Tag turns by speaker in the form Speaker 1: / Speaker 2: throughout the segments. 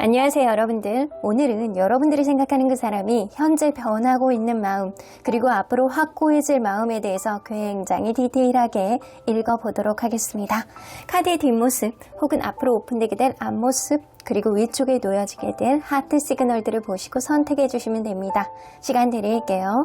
Speaker 1: 안녕하세요, 여러분들. 오늘은 여러분들이 생각하는 그 사람이 현재 변하고 있는 마음, 그리고 앞으로 확고해질 마음에 대해서 굉장히 디테일하게 읽어보도록 하겠습니다. 카드의 뒷모습 혹은 앞으로 오픈되게 될 앞모습, 그리고 위쪽에 놓여지게 될 하트 시그널들을 보시고 선택해 주시면 됩니다. 시간 드릴게요.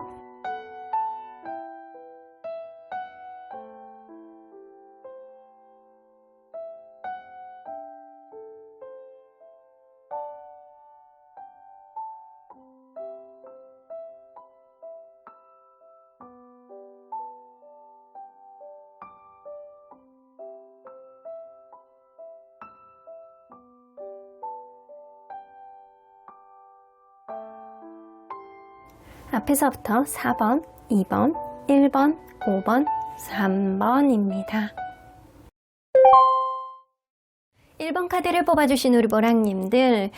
Speaker 1: 앞에서부터 4번, 2번, 1번, 5번, 3번입니다. 1번 카드를 뽑아주신 우리 보랑님들,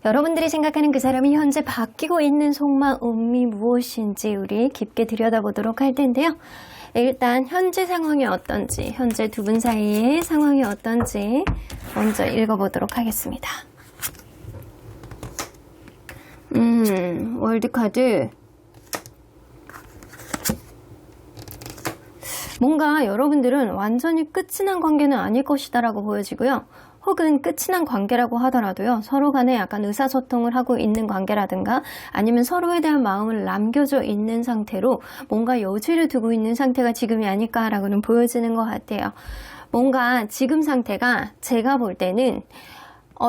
Speaker 1: 여러분들이 생각하는 그 사람이 현재 바뀌고 있는 속마음이 무엇인지 우리 깊게 들여다보도록 할 텐데요. 일단 현재 상황이 어떤지, 현재 두 분 사이의 상황이 어떤지 먼저 읽어보도록 하겠습니다. 월드카드. 뭔가 여러분들은 완전히 끝이 난 관계는 아닐 것이다 라고 보여지고요. 혹은 끝이 난 관계라고 하더라도요, 서로 간에 약간 의사소통을 하고 있는 관계라든가 아니면 서로에 대한 마음을 남겨져 있는 상태로 뭔가 여지를 두고 있는 상태가 지금이 아닐까라고는 보여지는 것 같아요. 뭔가 지금 상태가 제가 볼 때는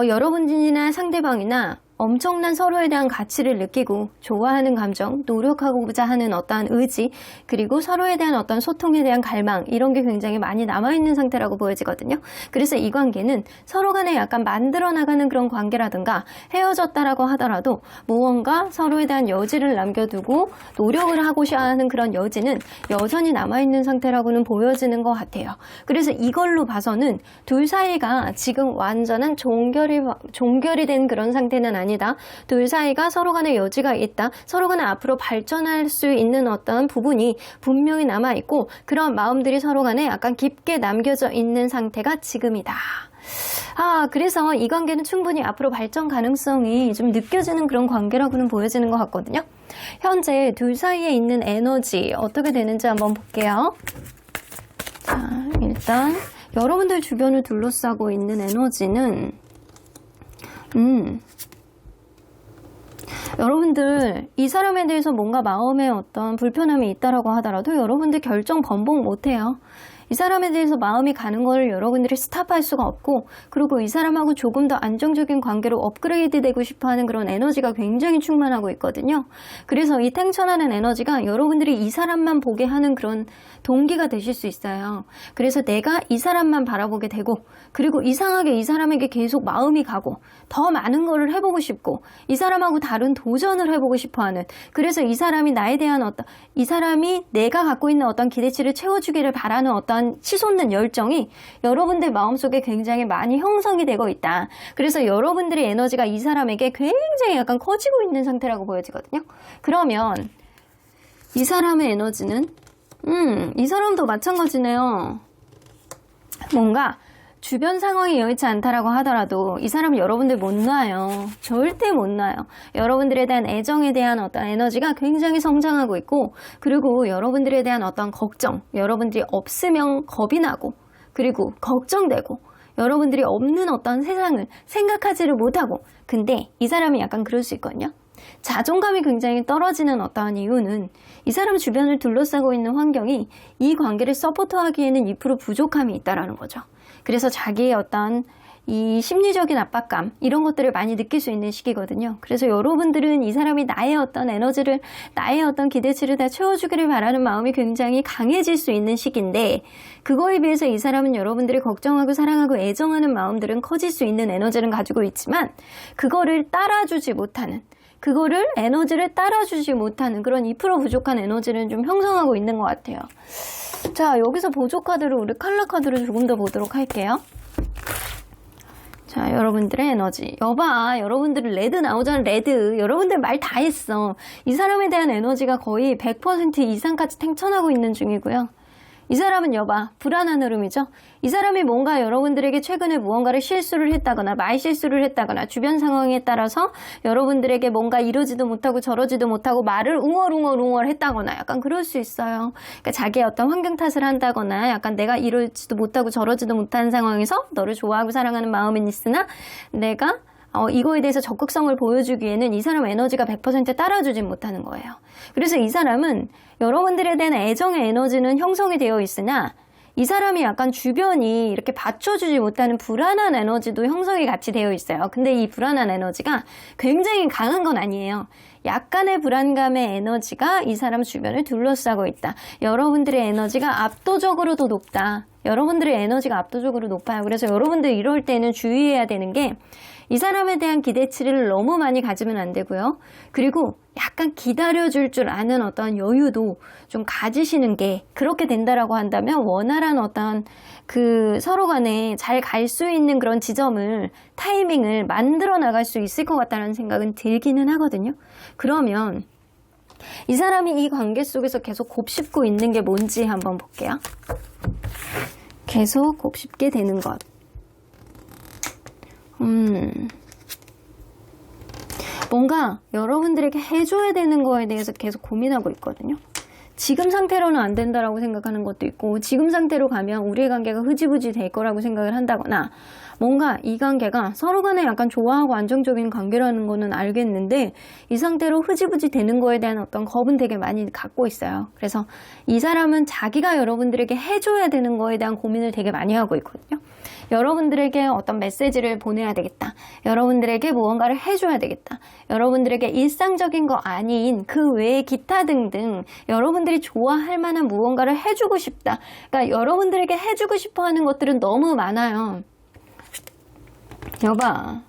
Speaker 1: 여러분이나 상대방이나 엄청난 서로에 대한 가치를 느끼고 좋아하는 감정, 노력하고자 하는 어떠한 의지, 그리고 서로에 대한 어떤 소통에 대한 갈망, 이런 게 굉장히 많이 남아있는 상태라고 보여지거든요. 그래서 이 관계는 서로 간에 약간 만들어 나가는 그런 관계라든가 헤어졌다라고 하더라도 무언가 서로에 대한 여지를 남겨두고 노력을 하고자 하는 그런 여지는 여전히 남아있는 상태라고는 보여지는 것 같아요. 그래서 이걸로 봐서는 둘 사이가 지금 완전한 종결이 된 그런 상태는 아니다. 둘 사이가 서로 간에 여지가 있다. 서로 간에 앞으로 발전할 수 있는 어떤 부분이 분명히 남아있고 그런 마음들이 서로 간에 약간 깊게 남겨져 있는 상태가 지금이다. 그래서 이 관계는 충분히 앞으로 발전 가능성이 좀 느껴지는 그런 관계라고는 보여지는 것 같거든요. 현재 둘 사이에 있는 에너지 어떻게 되는지 한번 볼게요. 자, 일단 여러분들 주변을 둘러싸고 있는 에너지는 여러분들 이 사람에 대해서 뭔가 마음에 어떤 불편함이 있다라고 하더라도 여러분들 결정 번복 못해요. 이 사람에 대해서 마음이 가는 걸 여러분들이 스탑할 수가 없고, 그리고 이 사람하고 조금 더 안정적인 관계로 업그레이드 되고 싶어하는 그런 에너지가 굉장히 충만하고 있거든요. 그래서 이 탱천하는 에너지가 여러분들이 이 사람만 보게 하는 그런 동기가 되실 수 있어요. 그래서 내가 이 사람만 바라보게 되고, 그리고 이상하게 이 사람에게 계속 마음이 가고 더 많은 거를 해보고 싶고 이 사람하고 다른 도전을 해보고 싶어하는, 그래서 이 사람이 나에 대한 이 사람이 내가 갖고 있는 어떤 기대치를 채워주기를 바라는 어떤 치솟는 열정이 여러분들 마음속에 굉장히 많이 형성이 되고 있다. 그래서 여러분들의 에너지가 이 사람에게 굉장히 약간 커지고 있는 상태라고 보여지거든요. 그러면 이 사람의 에너지는 이 사람도 마찬가지네요. 뭔가 주변 상황이 여의치 않다라고 하더라도 이 사람은 여러분들 못 놔요. 절대 못 놔요. 여러분들에 대한 애정에 대한 어떤 에너지가 굉장히 성장하고 있고, 그리고 여러분들에 대한 어떤 걱정, 여러분들이 없으면 겁이 나고, 그리고 걱정되고, 여러분들이 없는 어떤 세상을 생각하지를 못하고, 근데 이 사람이 약간 그럴 수 있거든요. 자존감이 굉장히 떨어지는 어떠한 이유는 이 사람 주변을 둘러싸고 있는 환경이 이 관계를 서포트하기에는 2% 부족함이 있다라는 거죠. 그래서 자기의 어떤 이 심리적인 압박감, 이런 것들을 많이 느낄 수 있는 시기거든요. 그래서 여러분들은 이 사람이 나의 어떤 에너지를, 나의 어떤 기대치를 다 채워주기를 바라는 마음이 굉장히 강해질 수 있는 시기인데, 그거에 비해서 이 사람은 여러분들이 걱정하고 사랑하고 애정하는 마음들은 커질 수 있는 에너지를 가지고 있지만, 그거를 따라주지 못하는, 그거를 에너지를 따라주지 못하는 그런 2% 부족한 에너지를 좀 형성하고 있는 것 같아요. 자, 여기서 보조 카드를, 우리 칼라 카드를 조금 더 보도록 할게요. 자, 여러분들의 에너지. 여봐, 여러분들 레드 나오잖아, 레드. 여러분들 말 다 했어. 이 사람에 대한 에너지가 거의 100% 이상까지 탱천하고 있는 중이고요. 이 사람은 여봐, 불안한 흐름이죠. 이 사람이 뭔가 여러분들에게 최근에 무언가를 실수를 했다거나 말실수를 했다거나 주변 상황에 따라서 여러분들에게 뭔가 이러지도 못하고 저러지도 못하고 말을 웅얼웅얼 했다거나 약간 그럴 수 있어요. 그러니까 자기의 어떤 환경 탓을 한다거나 약간 내가 이러지도 못하고 저러지도 못한 상황에서 너를 좋아하고 사랑하는 마음은 있으나 내가 이거에 대해서 적극성을 보여주기에는 이 사람 에너지가 100% 따라주진 못하는 거예요. 그래서 이 사람은 여러분들에 대한 애정의 에너지는 형성이 되어 있으나 이 사람이 약간 주변이 이렇게 받쳐주지 못하는 불안한 에너지도 형성이 같이 되어 있어요. 근데 이 불안한 에너지가 굉장히 강한 건 아니에요. 약간의 불안감의 에너지가 이 사람 주변을 둘러싸고 있다. 여러분들의 에너지가 압도적으로 더 높다. 여러분들의 에너지가 압도적으로 높아요. 그래서 여러분들 이럴 때는 주의해야 되는 게 이 사람에 대한 기대치를 너무 많이 가지면 안 되고요. 그리고 약간 기다려줄 줄 아는 어떤 여유도 좀 가지시는 게 그렇게 된다라고 한다면 원활한 어떤 그 서로 간에 잘 갈 수 있는 그런 지점을 타이밍을 만들어 나갈 수 있을 것 같다는 생각은 들기는 하거든요. 그러면 이 사람이 이 관계 속에서 계속 곱씹고 있는 게 뭔지 한번 볼게요. 계속 곱씹게 되는 것. 뭔가 여러분들에게 해줘야 되는 거에 대해서 계속 고민하고 있거든요. 지금 상태로는 안 된다라고 생각하는 것도 있고 지금 상태로 가면 우리의 관계가 흐지부지 될 거라고 생각을 한다거나 뭔가 이 관계가 서로 간에 약간 좋아하고 안정적인 관계라는 거는 알겠는데 이 상태로 흐지부지 되는 거에 대한 어떤 겁은 되게 많이 갖고 있어요. 그래서 이 사람은 자기가 여러분들에게 해줘야 되는 거에 대한 고민을 되게 많이 하고 있거든요. 여러분들에게 어떤 메시지를 보내야 되겠다. 여러분들에게 무언가를 해줘야 되겠다. 여러분들에게 일상적인 거 아닌 그 외에 기타 등등 여러분들이 좋아할 만한 무언가를 해주고 싶다. 그러니까 여러분들에게 해주고 싶어 하는 것들은 너무 많아요. 여봐,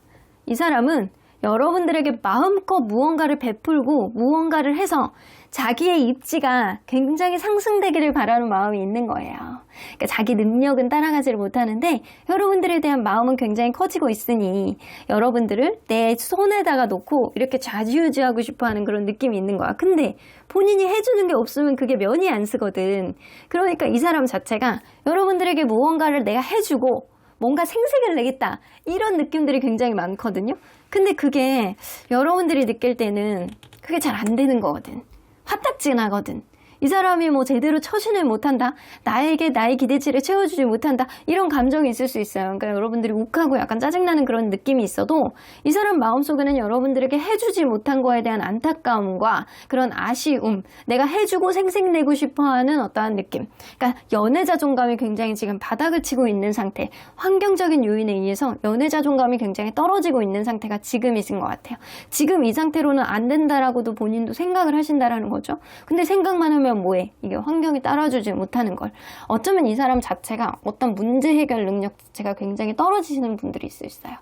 Speaker 1: 이 사람은 여러분들에게 마음껏 무언가를 베풀고 무언가를 해서 자기의 입지가 굉장히 상승되기를 바라는 마음이 있는 거예요. 그러니까 자기 능력은 따라가지를 못하는데 여러분들에 대한 마음은 굉장히 커지고 있으니 여러분들을 내 손에다가 놓고 이렇게 좌지우지하고 싶어하는 그런 느낌이 있는 거야. 근데 본인이 해주는 게 없으면 그게 면이 안 쓰거든. 그러니까 이 사람 자체가 여러분들에게 무언가를 내가 해주고 뭔가 생색을 내겠다 이런 느낌들이 굉장히 많거든요. 근데 그게 여러분들이 느낄 때는 그게 잘 안 되는 거거든. 화딱지나거든. 이 사람이 뭐 제대로 처신을 못한다, 나에게 나의 기대치를 채워주지 못한다, 이런 감정이 있을 수 있어요. 그러니까 여러분들이 욱하고 약간 짜증나는 그런 느낌이 있어도 이 사람 마음속에는 여러분들에게 해주지 못한 거에 대한 안타까움과 그런 아쉬움, 내가 해주고 생색내고 싶어하는 어떠한 느낌, 그러니까 연애 자존감이 굉장히 지금 바닥을 치고 있는 상태, 환경적인 요인에 의해서 연애 자존감이 굉장히 떨어지고 있는 상태가 지금이신 것 같아요. 지금 이 상태로는 안 된다라고도 본인도 생각을 하신다라는 거죠. 근데 생각만 하면 뭐해? 이게 환경이 따라주지 못하는 걸. 어쩌면 이 사람 자체가 어떤 문제 해결 능력 자체가 굉장히 떨어지시는 분들이 있을 수 있어요.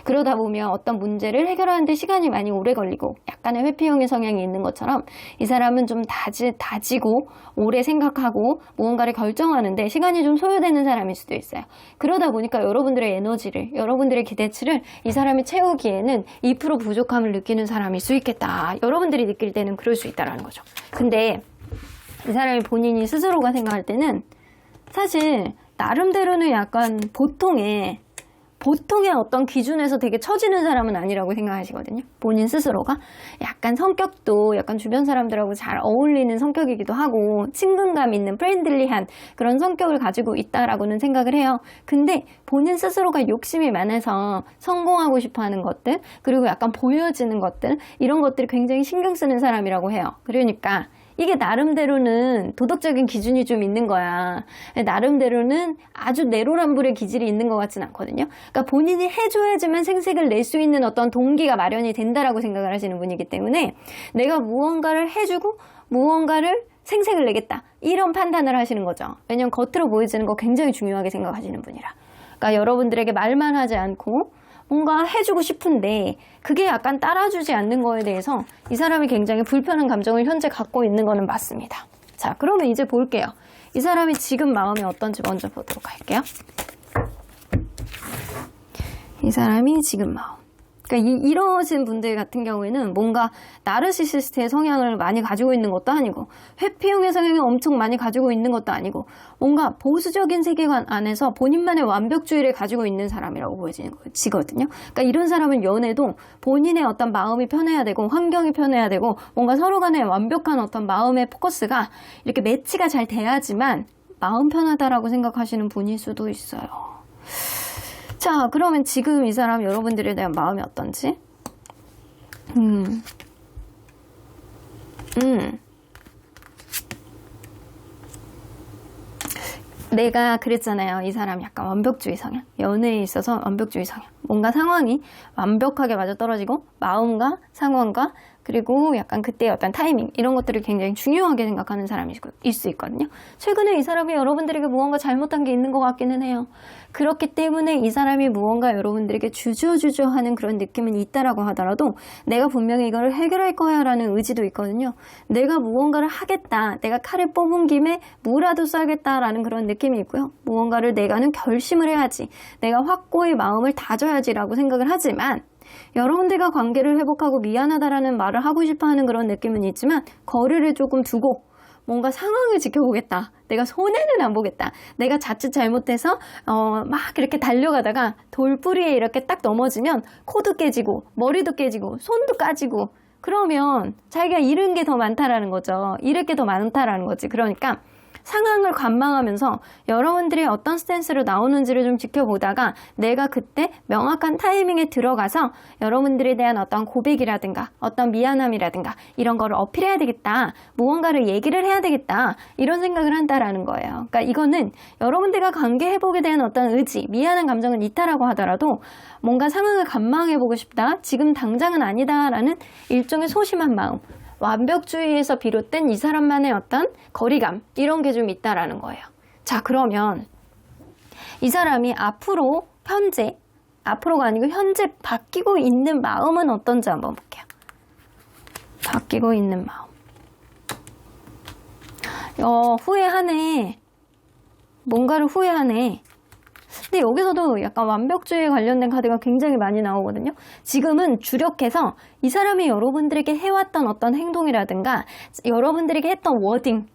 Speaker 1: 그러다 보면 어떤 문제를 해결하는데 시간이 많이 오래 걸리고 약간의 회피형의 성향이 있는 것처럼 이 사람은 좀 다지고 오래 생각하고 무언가를 결정하는데 시간이 좀 소요되는 사람일 수도 있어요. 그러다 보니까 여러분들의 에너지를, 여러분들의 기대치를 이 사람이 채우기에는 2% 부족함을 느끼는 사람일 수 있겠다. 여러분들이 느낄 때는 그럴 수 있다는 거죠. 근데 이 사람이 본인이 스스로가 생각할 때는 사실 나름대로는 약간 보통의 어떤 기준에서 되게 처지는 사람은 아니라고 생각하시거든요. 본인 스스로가 약간 성격도 약간 주변 사람들하고 잘 어울리는 성격이기도 하고 친근감 있는 프렌들리한 그런 성격을 가지고 있다라고는 생각을 해요. 근데 본인 스스로가 욕심이 많아서 성공하고 싶어하는 것들, 그리고 약간 보여지는 것들, 이런 것들이 굉장히 신경 쓰는 사람이라고 해요. 그러니까 이게 나름대로는 도덕적인 기준이 좀 있는 거야. 나름대로는 아주 내로남불의 기질이 있는 것 같진 않거든요. 그러니까 본인이 해줘야지만 생색을 낼 수 있는 어떤 동기가 마련이 된다라고 생각을 하시는 분이기 때문에 내가 무언가를 해주고 무언가를 생색을 내겠다, 이런 판단을 하시는 거죠. 왜냐면 겉으로 보여지는 거 굉장히 중요하게 생각하시는 분이라. 그러니까 여러분들에게 말만 하지 않고 뭔가 해주고 싶은데 그게 약간 따라주지 않는 거에 대해서 이 사람이 굉장히 불편한 감정을 현재 갖고 있는 거는 맞습니다. 자, 그러면 이제 볼게요. 이 사람이 지금 마음이 어떤지 먼저 보도록 할게요. 이 사람이 지금 마음. 그러니까 이러신 분들 같은 경우에는 뭔가 나르시시스트의 성향을 많이 가지고 있는 것도 아니고 회피형의 성향을 엄청 많이 가지고 있는 것도 아니고 뭔가 보수적인 세계관 안에서 본인만의 완벽주의를 가지고 있는 사람이라고 보여지거든요. 그러니까 이런 사람은 연애도 본인의 어떤 마음이 편해야 되고 환경이 편해야 되고 뭔가 서로 간에 완벽한 어떤 마음의 포커스가 이렇게 매치가 잘 돼야지만 마음 편하다라고 생각하시는 분일 수도 있어요. 자, 그러면 지금 이 사람 여러분들에 대한 마음이 어떤지? 내가 그랬잖아요. 이 사람 약간 완벽주의 성향. 연애에 있어서 완벽주의 성향. 뭔가 상황이 완벽하게 맞아떨어지고 마음과 상황과 그리고 약간 그때의 어떤 타이밍 이런 것들을 굉장히 중요하게 생각하는 사람일 수 있거든요. 최근에 이 사람이 여러분들에게 무언가 잘못한 게 있는 것 같기는 해요. 그렇기 때문에 이 사람이 무언가 여러분들에게 주저주저하는 그런 느낌은 있다라고 하더라도 내가 분명히 이걸 해결할 거야 라는 의지도 있거든요. 내가 무언가를 하겠다. 내가 칼을 뽑은 김에 무라도 썰겠다라는 그런 느낌이 있고요. 무언가를 내가는 결심을 해야지. 내가 확고히 마음을 다져야지 라고 생각을 하지만 여러분들과 관계를 회복하고 미안하다라는 말을 하고 싶어하는 그런 느낌은 있지만 거리를 조금 두고 뭔가 상황을 지켜보겠다. 내가 손해는 안 보겠다. 내가 자칫 잘못해서 막 이렇게 달려가다가 돌뿌리에 이렇게 딱 넘어지면 코도 깨지고 머리도 깨지고 손도 까지고 그러면 자기가 잃은 게 더 많다라는 거죠. 잃을 게 더 많다라는 거지. 그러니까 상황을 관망하면서 여러분들이 어떤 스탠스로 나오는지를 좀 지켜보다가 내가 그때 명확한 타이밍에 들어가서 여러분들에 대한 어떤 고백이라든가 어떤 미안함이라든가 이런 거를 어필해야 되겠다. 무언가를 얘기를 해야 되겠다. 이런 생각을 한다라는 거예요. 그러니까 이거는 여러분들과 관계 회복에 대한 어떤 의지, 미안한 감정은 있다라고 하더라도 뭔가 상황을 관망해보고 싶다. 지금 당장은 아니다라는 일종의 소심한 마음. 완벽주의에서 비롯된 이 사람만의 어떤 거리감 이런 게 좀 있다라는 거예요. 자, 그러면 이 사람이 앞으로가 아니고 현재 바뀌고 있는 마음은 어떤지 한번 볼게요. 바뀌고 있는 마음. 후회하네. 뭔가를 후회하네. 근데 여기서도 약간 완벽주의에 관련된 카드가 굉장히 많이 나오거든요. 지금은 주력해서 이 사람이 여러분들에게 해왔던 어떤 행동이라든가 여러분들에게 했던 워딩,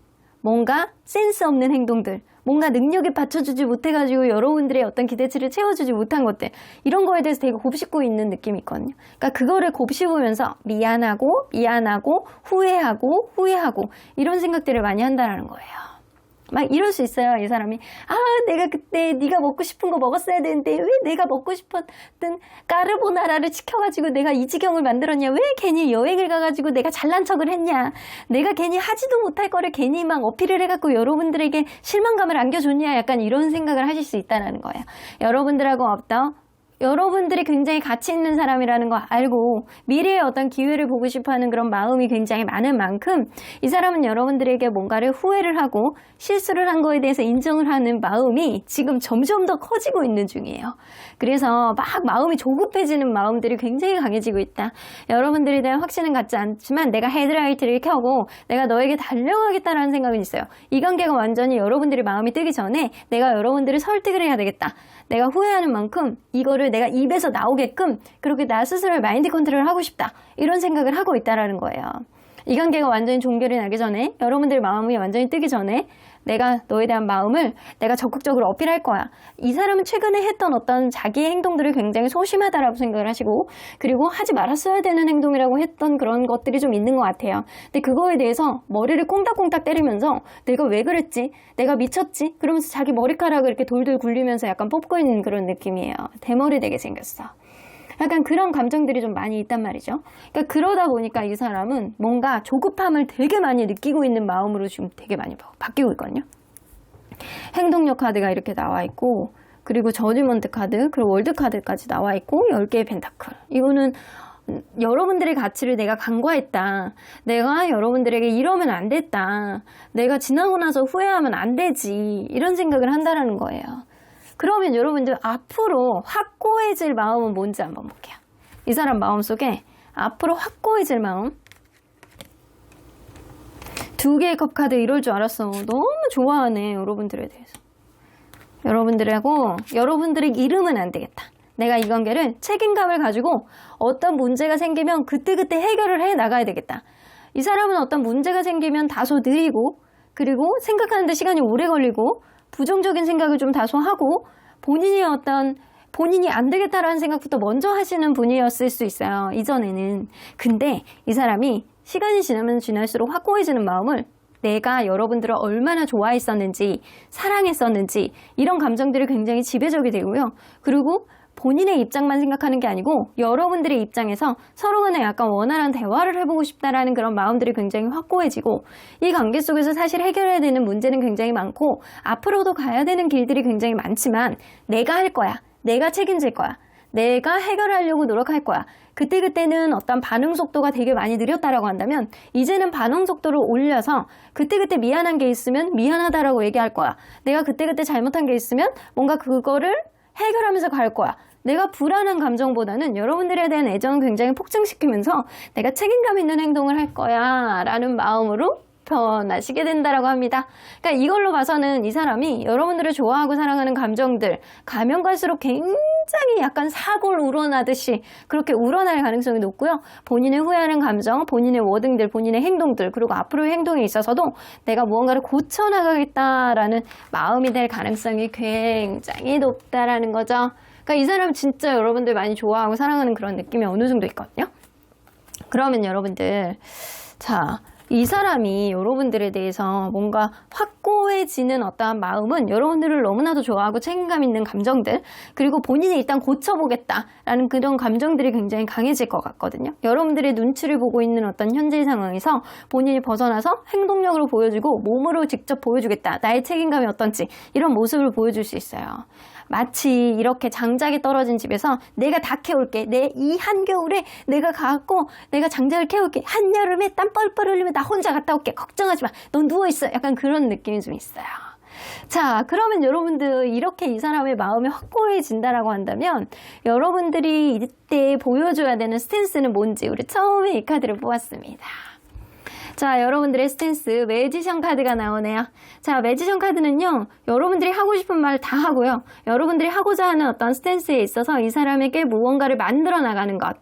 Speaker 1: 뭔가 센스 없는 행동들, 뭔가 능력에 받쳐주지 못해가지고 여러분들의 어떤 기대치를 채워주지 못한 것들 이런 거에 대해서 되게 곱씹고 있는 느낌이 있거든요. 그러니까 그거를 곱씹으면서 미안하고 후회하고 이런 생각들을 많이 한다는 거예요. 막 이럴 수 있어요. 이 사람이 내가 그때 네가 먹고 싶은 거 먹었어야 되는데 왜 내가 먹고 싶었던 까르보나라를 시켜가지고 내가 이 지경을 만들었냐. 왜 괜히 여행을 가가지고 내가 잘난 척을 했냐. 내가 괜히 하지도 못할 거를 괜히 막 어필을 해갖고 여러분들에게 실망감을 안겨줬냐. 약간 이런 생각을 하실 수 있다는 거예요. 여러분들하고 여러분들이 굉장히 가치 있는 사람이라는 거 알고 미래의 어떤 기회를 보고 싶어하는 그런 마음이 굉장히 많은 만큼 이 사람은 여러분들에게 뭔가를 후회를 하고 실수를 한 거에 대해서 인정을 하는 마음이 지금 점점 더 커지고 있는 중이에요. 그래서 막 마음이 조급해지는 마음들이 굉장히 강해지고 있다. 여러분들에 대한 확신은 갖지 않지만 내가 헤드라이트를 켜고 내가 너에게 달려가겠다라는 생각은 있어요. 이 관계가 완전히 여러분들의 마음이 뜨기 전에 내가 여러분들을 설득을 해야 되겠다. 내가 후회하는 만큼 이거를 내가 입에서 나오게끔 그렇게 나 스스로의 마인드 컨트롤을 하고 싶다. 이런 생각을 하고 있다라는 거예요. 이 관계가 완전히 종결이 나기 전에 여러분들의 마음이 완전히 뜨기 전에 내가 너에 대한 마음을 내가 적극적으로 어필할 거야. 이 사람은 최근에 했던 어떤 자기의 행동들을 굉장히 소심하다라고 생각을 하시고 그리고 하지 말았어야 되는 행동이라고 했던 그런 것들이 좀 있는 것 같아요. 근데 그거에 대해서 머리를 꽁닥꽁닥 때리면서 내가 왜 그랬지? 내가 미쳤지? 그러면서 자기 머리카락을 이렇게 돌돌 굴리면서 약간 뽑고 있는 그런 느낌이에요. 대머리 되게 생겼어. 약간 그런 감정들이 좀 많이 있단 말이죠. 그러니까 그러다 보니까 이 사람은 뭔가 조급함을 되게 많이 느끼고 있는 마음으로 지금 되게 많이 바뀌고 있거든요. 행동력 카드가 이렇게 나와 있고 그리고 저지먼트 카드 그리고 월드 카드까지 나와 있고 10개의 펜타클. 이거는 여러분들의 가치를 내가 간과했다. 내가 여러분들에게 이러면 안 됐다. 내가 지나고 나서 후회하면 안 되지. 이런 생각을 한다는 거예요. 그러면 여러분들 앞으로 확고해질 마음은 뭔지 한번 볼게요. 이 사람 마음속에 앞으로 확고해질 마음. 2개의 컵 카드 이럴 줄 알았어. 너무 좋아하네. 여러분들에 대해서. 여러분들하고 여러분들의 잃으면 안 되겠다. 내가 이 관계를 책임감을 가지고 어떤 문제가 생기면 그때그때 해결을 해 나가야 되겠다. 이 사람은 어떤 문제가 생기면 다소 느리고 그리고 생각하는데 시간이 오래 걸리고 부정적인 생각을 좀 다소 하고 본인이 안 되겠다라는 생각부터 먼저 하시는 분이었을 수 있어요. 이전에는. 근데 이 사람이 시간이 지나면 지날수록 확고해지는 마음을 내가 여러분들을 얼마나 좋아했었는지 사랑했었는지 이런 감정들이 굉장히 지배적이 되고요. 그리고 본인의 입장만 생각하는 게 아니고 여러분들의 입장에서 서로 간에 약간 원활한 대화를 해보고 싶다라는 그런 마음들이 굉장히 확고해지고 이 관계 속에서 사실 해결해야 되는 문제는 굉장히 많고 앞으로도 가야 되는 길들이 굉장히 많지만 내가 할 거야. 내가 책임질 거야. 내가 해결하려고 노력할 거야. 그때그때는 어떤 반응 속도가 되게 많이 느렸다라고 한다면 이제는 반응 속도를 올려서 그때그때 미안한 게 있으면 미안하다라고 얘기할 거야. 내가 그때그때 잘못한 게 있으면 뭔가 그거를 해결하면서 갈 거야. 내가 불안한 감정보다는 여러분들에 대한 애정을 굉장히 폭증시키면서 내가 책임감 있는 행동을 할 거야 라는 마음으로 변하시게 된다라고 합니다. 그러니까 이걸로 봐서는 이 사람이 여러분들을 좋아하고 사랑하는 감정들 가면 갈수록 굉장히 약간 사골 우러나듯이 그렇게 우러날 가능성이 높고요. 본인의 후회하는 감정, 본인의 워딩들, 본인의 행동들 그리고 앞으로의 행동에 있어서도 내가 무언가를 고쳐나가겠다라는 마음이 될 가능성이 굉장히 높다라는 거죠. 그러니까 이 사람 진짜 여러분들 많이 좋아하고 사랑하는 그런 느낌이 어느 정도 있거든요. 그러면 여러분들 이 사람이 여러분들에 대해서 뭔가 확고해지는 어떠한 마음은 여러분들을 너무나도 좋아하고 책임감 있는 감정들 그리고 본인이 일단 고쳐보겠다라는 그런 감정들이 굉장히 강해질 것 같거든요. 여러분들의 눈치를 보고 있는 어떤 현재 상황에서 본인이 벗어나서 행동력으로 보여주고 몸으로 직접 보여주겠다. 나의 책임감이 어떤지 이런 모습을 보여줄 수 있어요. 마치 이렇게 장작이 떨어진 집에서 내가 다 캐올게. 내 이 한겨울에 내가 가갖고 내가 장작을 캐올게. 한여름에 땀 뻘뻘 흘리면 나 혼자 갔다 올게. 걱정하지 마. 넌 누워있어. 약간 그런 느낌이 좀 있어요. 자, 그러면 여러분들 이렇게 이 사람의 마음이 확고해진다라고 한다면 여러분들이 이때 보여줘야 되는 스탠스는 뭔지 우리 처음에 이 카드를 뽑았습니다. 자, 여러분들의 스탠스 매지션 카드가 나오네요. 자, 매지션 카드는요. 여러분들이 하고 싶은 말 다 하고요. 여러분들이 하고자 하는 어떤 스탠스에 있어서 이 사람에게 무언가를 만들어 나가는 것.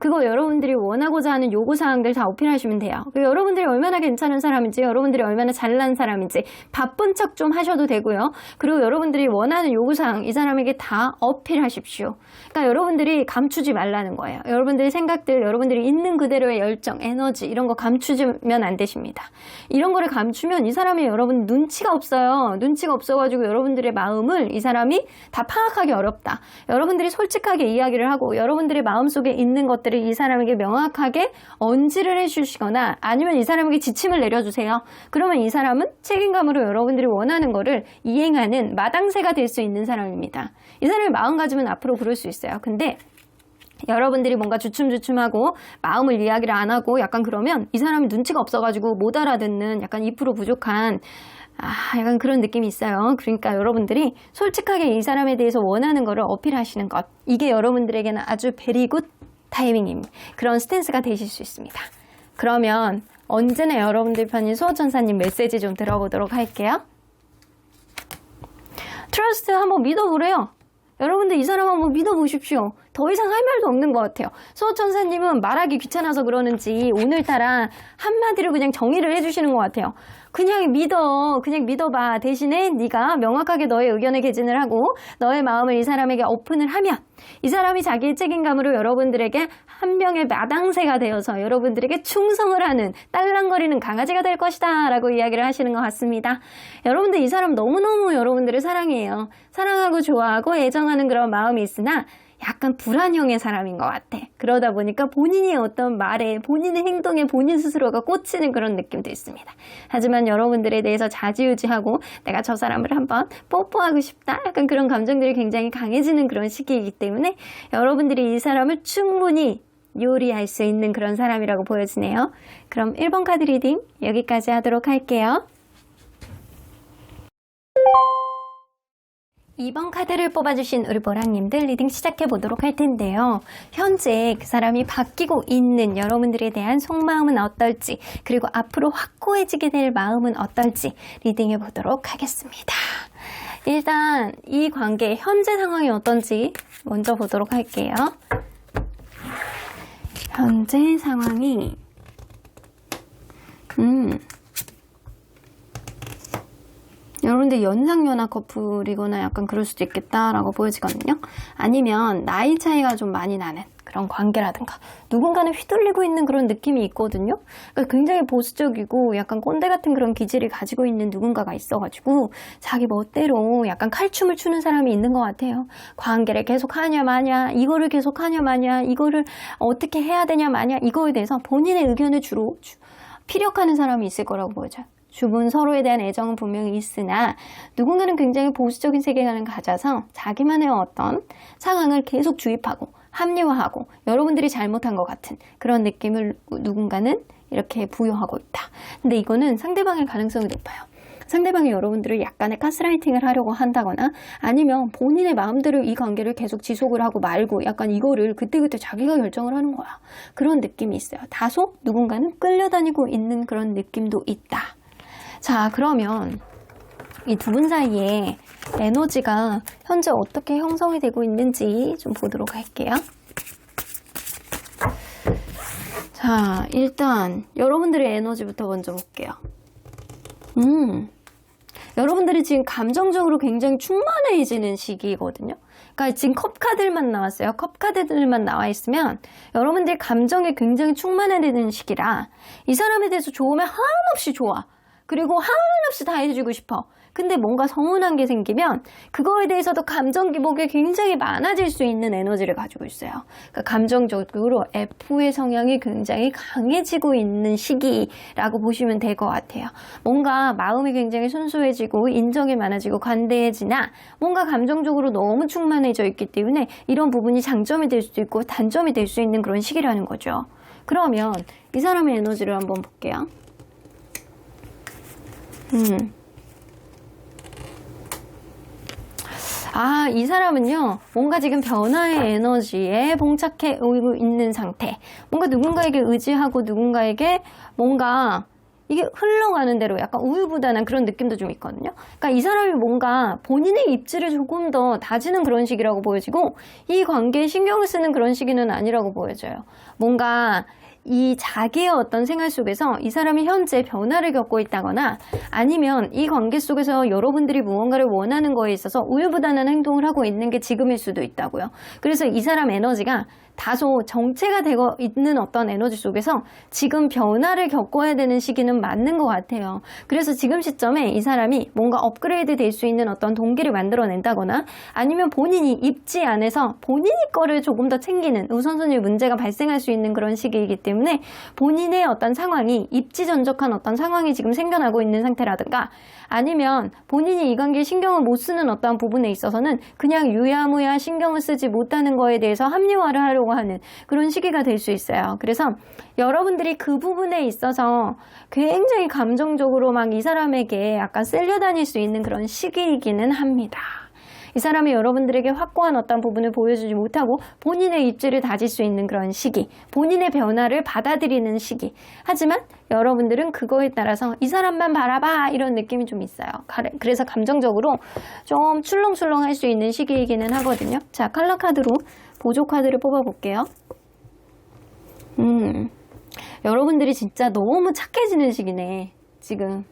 Speaker 1: 그거 여러분들이 원하고자 하는 요구사항들 다 어필하시면 돼요. 여러분들이 얼마나 괜찮은 사람인지, 여러분들이 얼마나 잘난 사람인지 바쁜 척 좀 하셔도 되고요. 그리고 여러분들이 원하는 요구사항 이 사람에게 다 어필하십시오. 그러니까 여러분들이 감추지 말라는 거예요. 여러분들의 생각들, 여러분들이 있는 그대로의 열정, 에너지 이런 거 감추면 안 되십니다. 이런 거를 감추면 이 사람이 여러분 눈치가 없어요. 눈치가 없어가지고 여러분들의 마음을 이 사람이 다 파악하기 어렵다. 여러분들이 솔직하게 이야기를 하고 여러분들의 마음속에 있는 것들 이 사람에게 명확하게 언지를 해주시거나 아니면 이 사람에게 지침을 내려주세요. 그러면 이 사람은 책임감으로 여러분들이 원하는 거를 이행하는 마당새가 될 수 있는 사람입니다. 이 사람이 마음가짐은 앞으로 그럴 수 있어요. 근데 여러분들이 뭔가 주춤주춤하고 마음을 이야기를 안 하고 약간 그러면 이 사람이 눈치가 없어가지고 못 알아듣는 약간 2% 부족한 약간 그런 느낌이 있어요. 그러니까 여러분들이 솔직하게 이 사람에 대해서 원하는 거를 어필하시는 것 이게 여러분들에게는 아주 베리굿 타이밍임 그런 스탠스가 되실 수 있습니다. 그러면 언제나 여러분들 편인 수호천사님 메시지 좀 들어보도록 할게요. 트러스트 한번 믿어보래요. 여러분들 이 사람 한번 믿어보십시오. 더 이상 할 말도 없는 것 같아요. 수호천사님은 말하기 귀찮아서 그러는지 오늘따라 한마디로 그냥 정의를 해주시는 것 같아요. 그냥 믿어봐. 대신에 네가 명확하게 너의 의견을 개진을 하고 너의 마음을 이 사람에게 오픈을 하면 이 사람이 자기의 책임감으로 여러분들에게 한 명의 마당새가 되어서 여러분들에게 충성을 하는 딸랑거리는 강아지가 될 것이다 라고 이야기를 하시는 것 같습니다. 여러분들 이 사람 너무너무 여러분들을 사랑해요. 사랑하고 좋아하고 애정하는 그런 마음이 있으나 약간 불안형의 사람인 것 같아. 그러다 보니까 본인이 어떤 말에 본인의 행동에 본인 스스로가 꽂히는 그런 느낌도 있습니다. 하지만 여러분들에 대해서 좌지우지하고 내가 저 사람을 한번 뽀뽀하고 싶다 약간 그런 감정들이 굉장히 강해지는 그런 시기이기 때문에 여러분들이 이 사람을 충분히 요리할 수 있는 그런 사람이라고 보여지네요. 그럼 1번 카드 리딩 여기까지 하도록 할게요. 2번 카드를 뽑아주신 우리 보라님들 리딩 시작해보도록 할 텐데요. 현재 그 사람이 바뀌고 있는 여러분들에 대한 속마음은 어떨지 그리고 앞으로 확고해지게 될 마음은 어떨지 리딩해보도록 하겠습니다. 일단 이 관계의 현재 상황이 어떤지 먼저 보도록 할게요. 현재 상황이 여러분들 연상연하 커플이거나 약간 그럴 수도 있겠다라고 보여지거든요. 아니면 나이 차이가 좀 많이 나는 그런 관계라든가 누군가는 휘둘리고 있는 그런 느낌이 있거든요. 그러니까 굉장히 보수적이고 약간 꼰대 같은 그런 기질을 가지고 있는 누군가가 있어가지고 자기 멋대로 약간 칼춤을 추는 사람이 있는 것 같아요. 관계를 계속 하냐 마냐, 이거를 계속 하냐 마냐, 이거를 어떻게 해야 되냐 마냐, 이거에 대해서 본인의 의견을 주로 피력하는 사람이 있을 거라고 보여져요. 주분 서로에 대한 애정은 분명히 있으나 누군가는 굉장히 보수적인 세계관을 가져서 자기만의 어떤 상황을 계속 주입하고 합리화하고 여러분들이 잘못한 것 같은 그런 느낌을 누군가는 이렇게 부여하고 있다. 근데 이거는 상대방의 가능성이 높아요. 상대방이 여러분들을 약간의 가스라이팅을 하려고 한다거나 아니면 본인의 마음대로 이 관계를 계속 지속을 하고 말고 약간 이거를 그때그때 자기가 결정을 하는 거야. 그런 느낌이 있어요. 다소 누군가는 끌려다니고 있는 그런 느낌도 있다. 자, 그러면 이 두 분 사이에 에너지가 현재 어떻게 형성이 되고 있는지 좀 보도록 할게요. 자, 일단 여러분들의 에너지부터 먼저 볼게요. 여러분들이 지금 감정적으로 굉장히 충만해지는 시기거든요. 그러니까 지금 컵카드만 나왔어요. 컵카드들만 나와 있으면 여러분들이 감정이 굉장히 충만해지는 시기라 이 사람에 대해서 좋으면 한없이 좋아. 그리고 한없이 다 해주고 싶어. 근데 뭔가 서운한 게 생기면 그거에 대해서도 감정 기복이 굉장히 많아질 수 있는 에너지를 가지고 있어요. 그러니까 감정적으로 F의 성향이 굉장히 강해지고 있는 시기라고 보시면 될 것 같아요. 뭔가 마음이 굉장히 순수해지고 인정이 많아지고 관대해지나 뭔가 감정적으로 너무 충만해져 있기 때문에 이런 부분이 장점이 될 수도 있고 단점이 될 수 있는 그런 시기라는 거죠. 그러면 이 사람의 에너지를 한번 볼게요. 아, 이 사람은요, 뭔가 지금 변화의 에너지에 봉착해 오고 있는 상태. 뭔가 누군가에게 의지하고 누군가에게 뭔가 이게 흘러가는 대로 약간 우유부단한 그런 느낌도 좀 있거든요. 그러니까 이 사람이 뭔가 본인의 입지를 조금 더 다지는 그런 시기라고 보여지고 이 관계에 신경을 쓰는 그런 시기는 아니라고 보여져요. 뭔가 이 자기의 어떤 생활 속에서 이 사람이 현재 변화를 겪고 있다거나 아니면 이 관계 속에서 여러분들이 무언가를 원하는 거에 있어서 우유부단한 행동을 하고 있는 게 지금일 수도 있다고요. 그래서 이 사람 에너지가 다소 정체가 되고 있는 어떤 에너지 속에서 지금 변화를 겪어야 되는 시기는 맞는 것 같아요. 그래서 지금 시점에 이 사람이 뭔가 업그레이드 될 수 있는 어떤 동기를 만들어낸다거나 아니면 본인이 입지 안에서 본인이 거를 조금 더 챙기는 우선순위 문제가 발생할 수 있는 그런 시기이기 때문에 본인의 어떤 상황이 입지전적한 어떤 상황이 지금 생겨나고 있는 상태라든가 아니면 본인이 이 관계에 신경을 못 쓰는 어떤 부분에 있어서는 그냥 유야무야 신경을 쓰지 못하는 거에 대해서 합리화를 하려고 하는 그런 시기가 될 수 있어요. 그래서 여러분들이 그 부분에 있어서 굉장히 감정적으로 막 이 사람에게 약간 쓸려다닐 수 있는 그런 시기이기는 합니다. 이 사람이 여러분들에게 확고한 어떤 부분을 보여주지 못하고 본인의 입지를 다질 수 있는 그런 시기, 본인의 변화를 받아들이는 시기. 하지만 여러분들은 그거에 따라서 이 사람만 바라봐 이런 느낌이 좀 있어요. 그래서 감정적으로 좀 출렁출렁할 수 있는 시기이기는 하거든요. 자, 컬러 카드로 보조 카드를 뽑아볼게요. 여러분들이 진짜 너무 착해지는 시기네, 지금.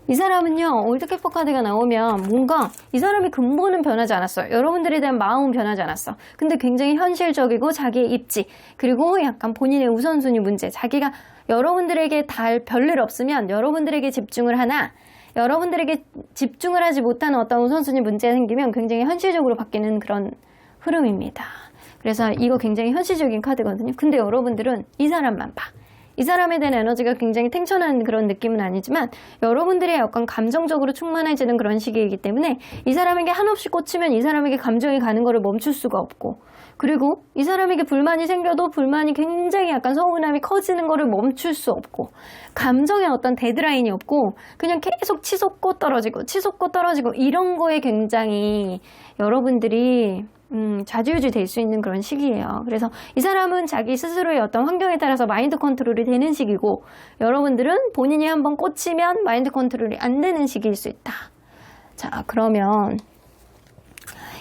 Speaker 1: 이 사람은요, 올드캐퍼 카드가 나오면 뭔가 이 사람이 근본은 변하지 않았어요. 여러분들에 대한 마음은 변하지 않았어. 근데 굉장히 현실적이고 자기의 입지, 그리고 약간 본인의 우선순위 문제, 자기가 여러분들에게 별일 없으면 여러분들에게 집중을 하나, 여러분들에게 집중을 하지 못하는 어떤 우선순위 문제가 생기면 굉장히 현실적으로 바뀌는 그런 흐름입니다. 그래서 이거 굉장히 현실적인 카드거든요. 근데 여러분들은 이 사람만 봐. 이 사람에 대한 에너지가 굉장히 탱천한 그런 느낌은 아니지만 여러분들의 약간 감정적으로 충만해지는 그런 시기이기 때문에 이 사람에게 한없이 꽂히면 이 사람에게 감정이 가는 거를 멈출 수가 없고 그리고 이 사람에게 불만이 생겨도 불만이 굉장히 약간 서운함이 커지는 거를 멈출 수 없고 감정의 어떤 데드라인이 없고 그냥 계속 치솟고 떨어지고 이런 거에 굉장히 여러분들이 좌지우지 될 수 있는 그런 시기예요. 그래서 이 사람은 자기 스스로의 어떤 환경에 따라서 마인드 컨트롤이 되는 시기고 여러분들은 본인이 한번 꽂히면 마인드 컨트롤이 안 되는 시기일 수 있다. 자, 그러면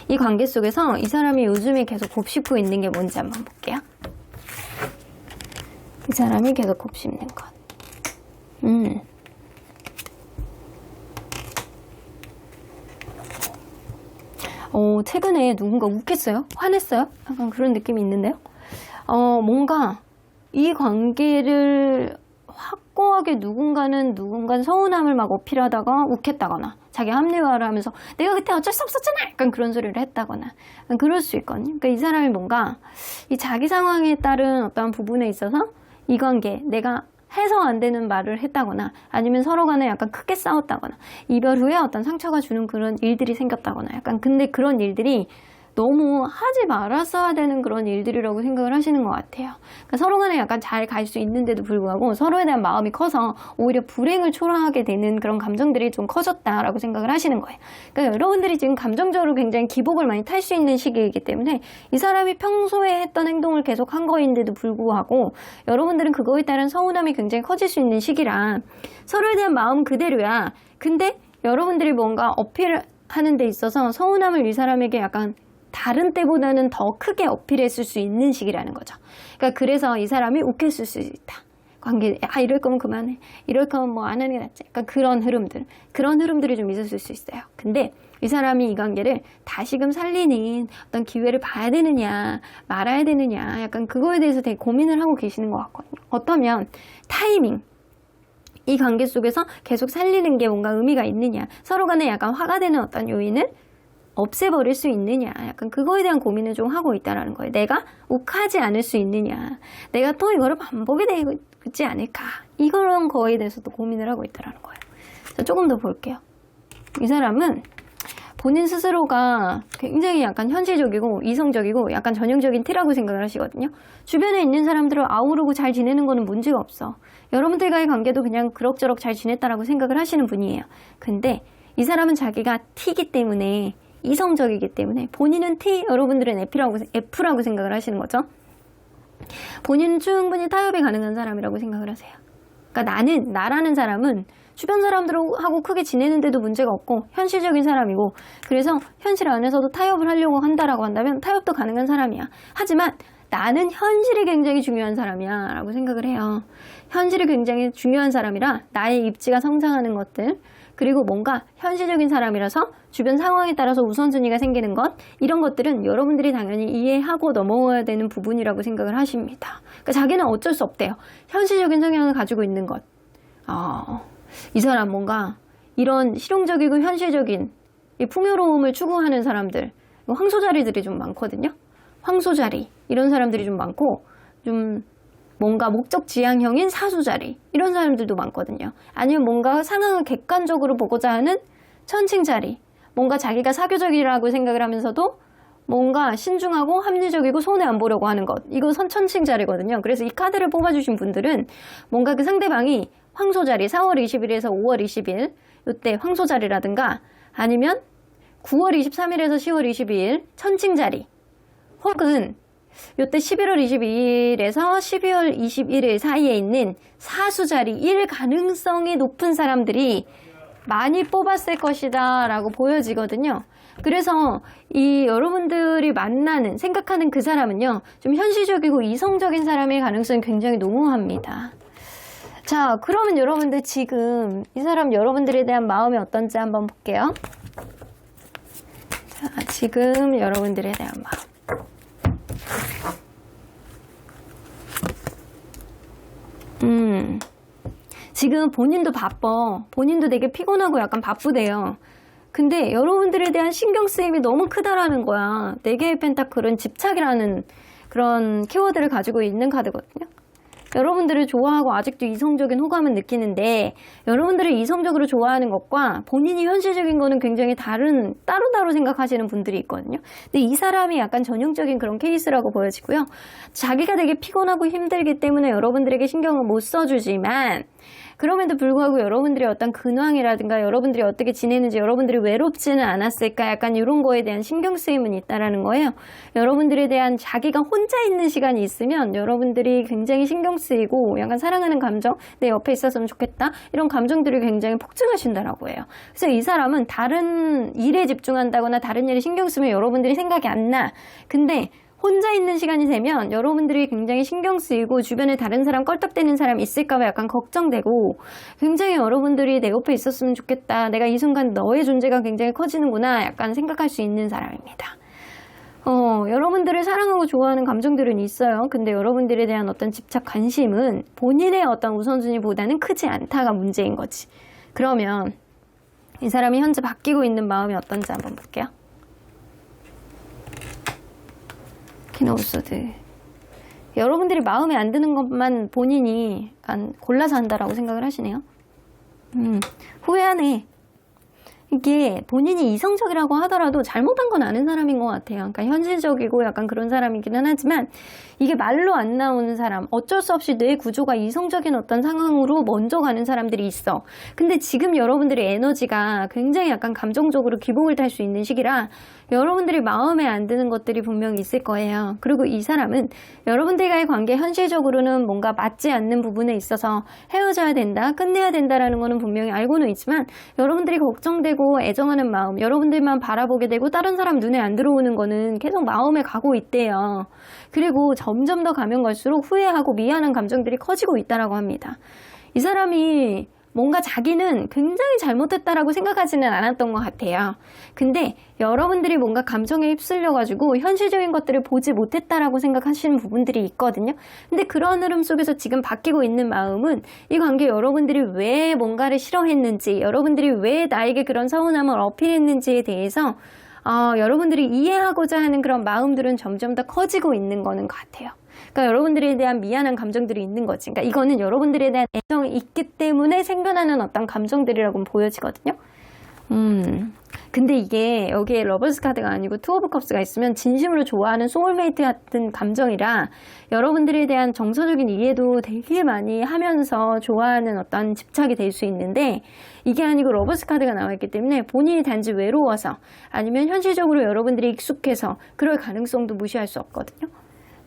Speaker 1: 이 관계 속에서 이 사람이 요즘에 계속 곱씹고 있는 게 뭔지 한번 볼게요. 이 사람이 계속 곱씹는 것. 최근에 누군가 욱했어요? 화냈어요? 약간 그런 느낌이 있는데요. 뭔가 이 관계를 확고하게 누군가는 서운함을 막 어필하다가 욱했다거나 자기 합리화를 하면서 내가 그때 어쩔 수 없었잖아! 약간 그런 소리를 했다거나 그럴 수 있거든요. 그러니까 이 사람이 뭔가 이 자기 상황에 따른 어떤 부분에 있어서 이 관계, 내가 해서 안 되는 말을 했다거나 아니면 서로 간에 약간 크게 싸웠다거나 이별 후에 어떤 상처가 주는 그런 일들이 생겼다거나 약간 근데 그런 일들이 너무 하지 말았어야 되는 그런 일들이라고 생각을 하시는 것 같아요. 그러니까 서로 간에 약간 잘 갈 수 있는데도 불구하고 서로에 대한 마음이 커서 오히려 불행을 초래하게 되는 그런 감정들이 좀 커졌다라고 생각을 하시는 거예요. 그러니까 여러분들이 지금 감정적으로 굉장히 기복을 많이 탈 수 있는 시기이기 때문에 이 사람이 평소에 했던 행동을 계속 한 거인데도 불구하고 여러분들은 그거에 따른 서운함이 굉장히 커질 수 있는 시기라 서로에 대한 마음은 그대로야. 근데 여러분들이 뭔가 어필하는 데 있어서 서운함을 이 사람에게 약간 다른 때보다는 더 크게 어필했을 수 있는 시기라는 거죠. 그러니까 그래서 이 사람이 욱했을 수 있다. 관계, 이럴 거면 그만해. 이럴 거면 뭐 안 하는 게 낫지. 그러니까 그런 흐름들이 좀 있었을 수 있어요. 근데 이 사람이 이 관계를 다시금 살리는 어떤 기회를 봐야 되느냐, 말아야 되느냐, 약간 그거에 대해서 되게 고민을 하고 계시는 것 같거든요. 어떠면 타이밍, 이 관계 속에서 계속 살리는 게 뭔가 의미가 있느냐, 서로 간에 약간 화가 되는 어떤 요인을 없애버릴 수 있느냐, 약간 그거에 대한 고민을 좀 하고 있다라는 거예요. 내가 욱하지 않을 수 있느냐, 내가 또 이거를 반복이 되지 않을까, 이런 거에 대해서도 고민을 하고 있다라는 거예요. 자, 조금 더 볼게요. 이 사람은 본인 스스로가 굉장히 약간 현실적이고 이성적이고 약간 전형적인 T라고 생각을 하시거든요. 주변에 있는 사람들을 아우르고 잘 지내는 거는 문제가 없어. 여러분들과의 관계도 그냥 그럭저럭 잘 지냈다라고 생각을 하시는 분이에요. 근데 이 사람은 자기가 T이기 때문에, 이성적이기 때문에 본인은 T, 여러분들은 F라고 생각을 하시는 거죠. 본인은 충분히 타협이 가능한 사람이라고 생각을 하세요. 그러니까 나라는 사람은 주변 사람들하고 크게 지내는데도 문제가 없고 현실적인 사람이고, 그래서 현실 안에서도 타협을 하려고 한다라고 한다면 타협도 가능한 사람이야. 하지만 나는 현실이 굉장히 중요한 사람이야 라고 생각을 해요. 현실이 굉장히 중요한 사람이라 나의 입지가 성장하는 것들, 그리고 뭔가 현실적인 사람이라서 주변 상황에 따라서 우선순위가 생기는 것, 이런 것들은 여러분들이 당연히 이해하고 넘어와야 되는 부분이라고 생각을 하십니다. 그러니까 자기는 어쩔 수 없대요. 현실적인 성향을 가지고 있는 것. 이 사람 뭔가 이런 실용적이고 현실적인 이 풍요로움을 추구하는 사람들, 황소자리들이 좀 많거든요. 황소자리, 이런 사람들이 좀 많고, 좀 뭔가 목적 지향형인 사수자리, 이런 사람들도 많거든요. 아니면 뭔가 상황을 객관적으로 보고자 하는 천칭자리, 뭔가 자기가 사교적이라고 생각을 하면서도 뭔가 신중하고 합리적이고 손해 안 보려고 하는 것, 이거 천칭자리거든요. 그래서 이 카드를 뽑아주신 분들은 뭔가 그 상대방이 황소자리, 4월 20일에서 5월 20일 이때 황소자리라든가, 아니면 9월 23일에서 10월 22일 천칭자리, 혹은 이때 11월 22일에서 12월 21일 사이에 있는 사수자리일 가능성이 높은 사람들이 많이 뽑았을 것이다 라고 보여지거든요. 그래서 이 여러분들이 만나는, 생각하는 그 사람은요, 좀 현실적이고 이성적인 사람일 가능성이 굉장히 농후합니다. 자, 그러면 여러분들 지금 이 사람 여러분들에 대한 마음이 어떤지 한번 볼게요. 자, 지금 여러분들에 대한 마음. 지금 본인도 바빠. 본인도 되게 피곤하고 약간 바쁘대요. 근데 여러분들에 대한 신경 쓰임이 너무 크다라는 거야. 4개의 펜타클은 집착이라는 그런 키워드를 가지고 있는 카드거든요. 여러분들을 좋아하고 아직도 이성적인 호감을 느끼는데, 여러분들을 이성적으로 좋아하는 것과 본인이 현실적인 거는 굉장히 따로따로 생각하시는 분들이 있거든요. 근데 이 사람이 약간 전형적인 그런 케이스라고 보여지고요. 자기가 되게 피곤하고 힘들기 때문에 여러분들에게 신경을 못 써주지만, 그럼에도 불구하고 여러분들의 어떤 근황이라든가 여러분들이 어떻게 지내는지, 여러분들이 외롭지는 않았을까, 약간 이런 거에 대한 신경 쓰임은 있다라는 거예요. 여러분들에 대한 자기가 혼자 있는 시간이 있으면 여러분들이 굉장히 신경 쓰이고 약간 사랑하는 감정, 내 옆에 있었으면 좋겠다, 이런 감정들이 굉장히 폭증하신다라고 해요. 그래서 이 사람은 다른 일에 집중한다거나 다른 일에 신경 쓰면 여러분들이 생각이 안 나. 근데 혼자 있는 시간이 되면 여러분들이 굉장히 신경 쓰이고 주변에 다른 사람, 껄떡대는 사람 있을까 봐 약간 걱정되고, 굉장히 여러분들이 내 옆에 있었으면 좋겠다, 내가 이 순간 너의 존재가 굉장히 커지는구나, 약간 생각할 수 있는 사람입니다. 여러분들을 사랑하고 좋아하는 감정들은 있어요. 근데 여러분들에 대한 어떤 집착, 관심은 본인의 어떤 우선순위보다는 크지 않다가 문제인 거지. 그러면 이 사람이 현재 바뀌고 있는 마음이 어떤지 한번 볼게요. 키노우소드. 여러분들이 마음에 안 드는 것만 본인이 골라서 한다라고 생각을 하시네요. 후회하네. 이게 본인이 이성적이라고 하더라도 잘못한 건 아는 사람인 것 같아요. 그러니까 현실적이고 약간 그런 사람이기는 하지만, 이게 말로 안 나오는 사람, 어쩔 수 없이 뇌 구조가 이성적인 어떤 상황으로 먼저 가는 사람들이 있어. 근데 지금 여러분들의 에너지가 굉장히 약간 감정적으로 기복을 탈 수 있는 시기라 여러분들이 마음에 안 드는 것들이 분명히 있을 거예요. 그리고 이 사람은 여러분들과의 관계, 현실적으로는 뭔가 맞지 않는 부분에 있어서 헤어져야 된다, 끝내야 된다라는 거는 분명히 알고는 있지만, 여러분들이 걱정되고 애정하는 마음, 여러분들만 바라보게 되고 다른 사람 눈에 안 들어오는 거는 계속 마음에 가고 있대요. 그리고 점점 더 가면 갈수록 후회하고 미안한 감정들이 커지고 있다라고 합니다. 이 사람이 뭔가 자기는 굉장히 잘못했다라고 생각하지는 않았던 것 같아요. 근데 여러분들이 뭔가 감정에 휩쓸려가지고 현실적인 것들을 보지 못했다라고 생각하시는 부분들이 있거든요. 근데 그런 흐름 속에서 지금 바뀌고 있는 마음은, 이 관계 여러분들이 왜 뭔가를 싫어했는지, 여러분들이 왜 나에게 그런 서운함을 어필했는지에 대해서 여러분들이 이해하고자 하는 그런 마음들은 점점 더 커지고 있는 거는 것 같아요. 그러니까 여러분들에 대한 미안한 감정들이 있는 거지. 그러니까 이거는 여러분들에 대한 애정이 있기 때문에 생겨나는 어떤 감정들이라고 보여지거든요. 근데 이게 여기에 러버스 카드가 아니고 투 오브 컵스가 있으면 진심으로 좋아하는 소울메이트 같은 감정이라 여러분들에 대한 정서적인 이해도 되게 많이 하면서 좋아하는 어떤 집착이 될 수 있는데, 이게 아니고 러버스 카드가 나와 있기 때문에 본인이 단지 외로워서, 아니면 현실적으로 여러분들이 익숙해서 그럴 가능성도 무시할 수 없거든요.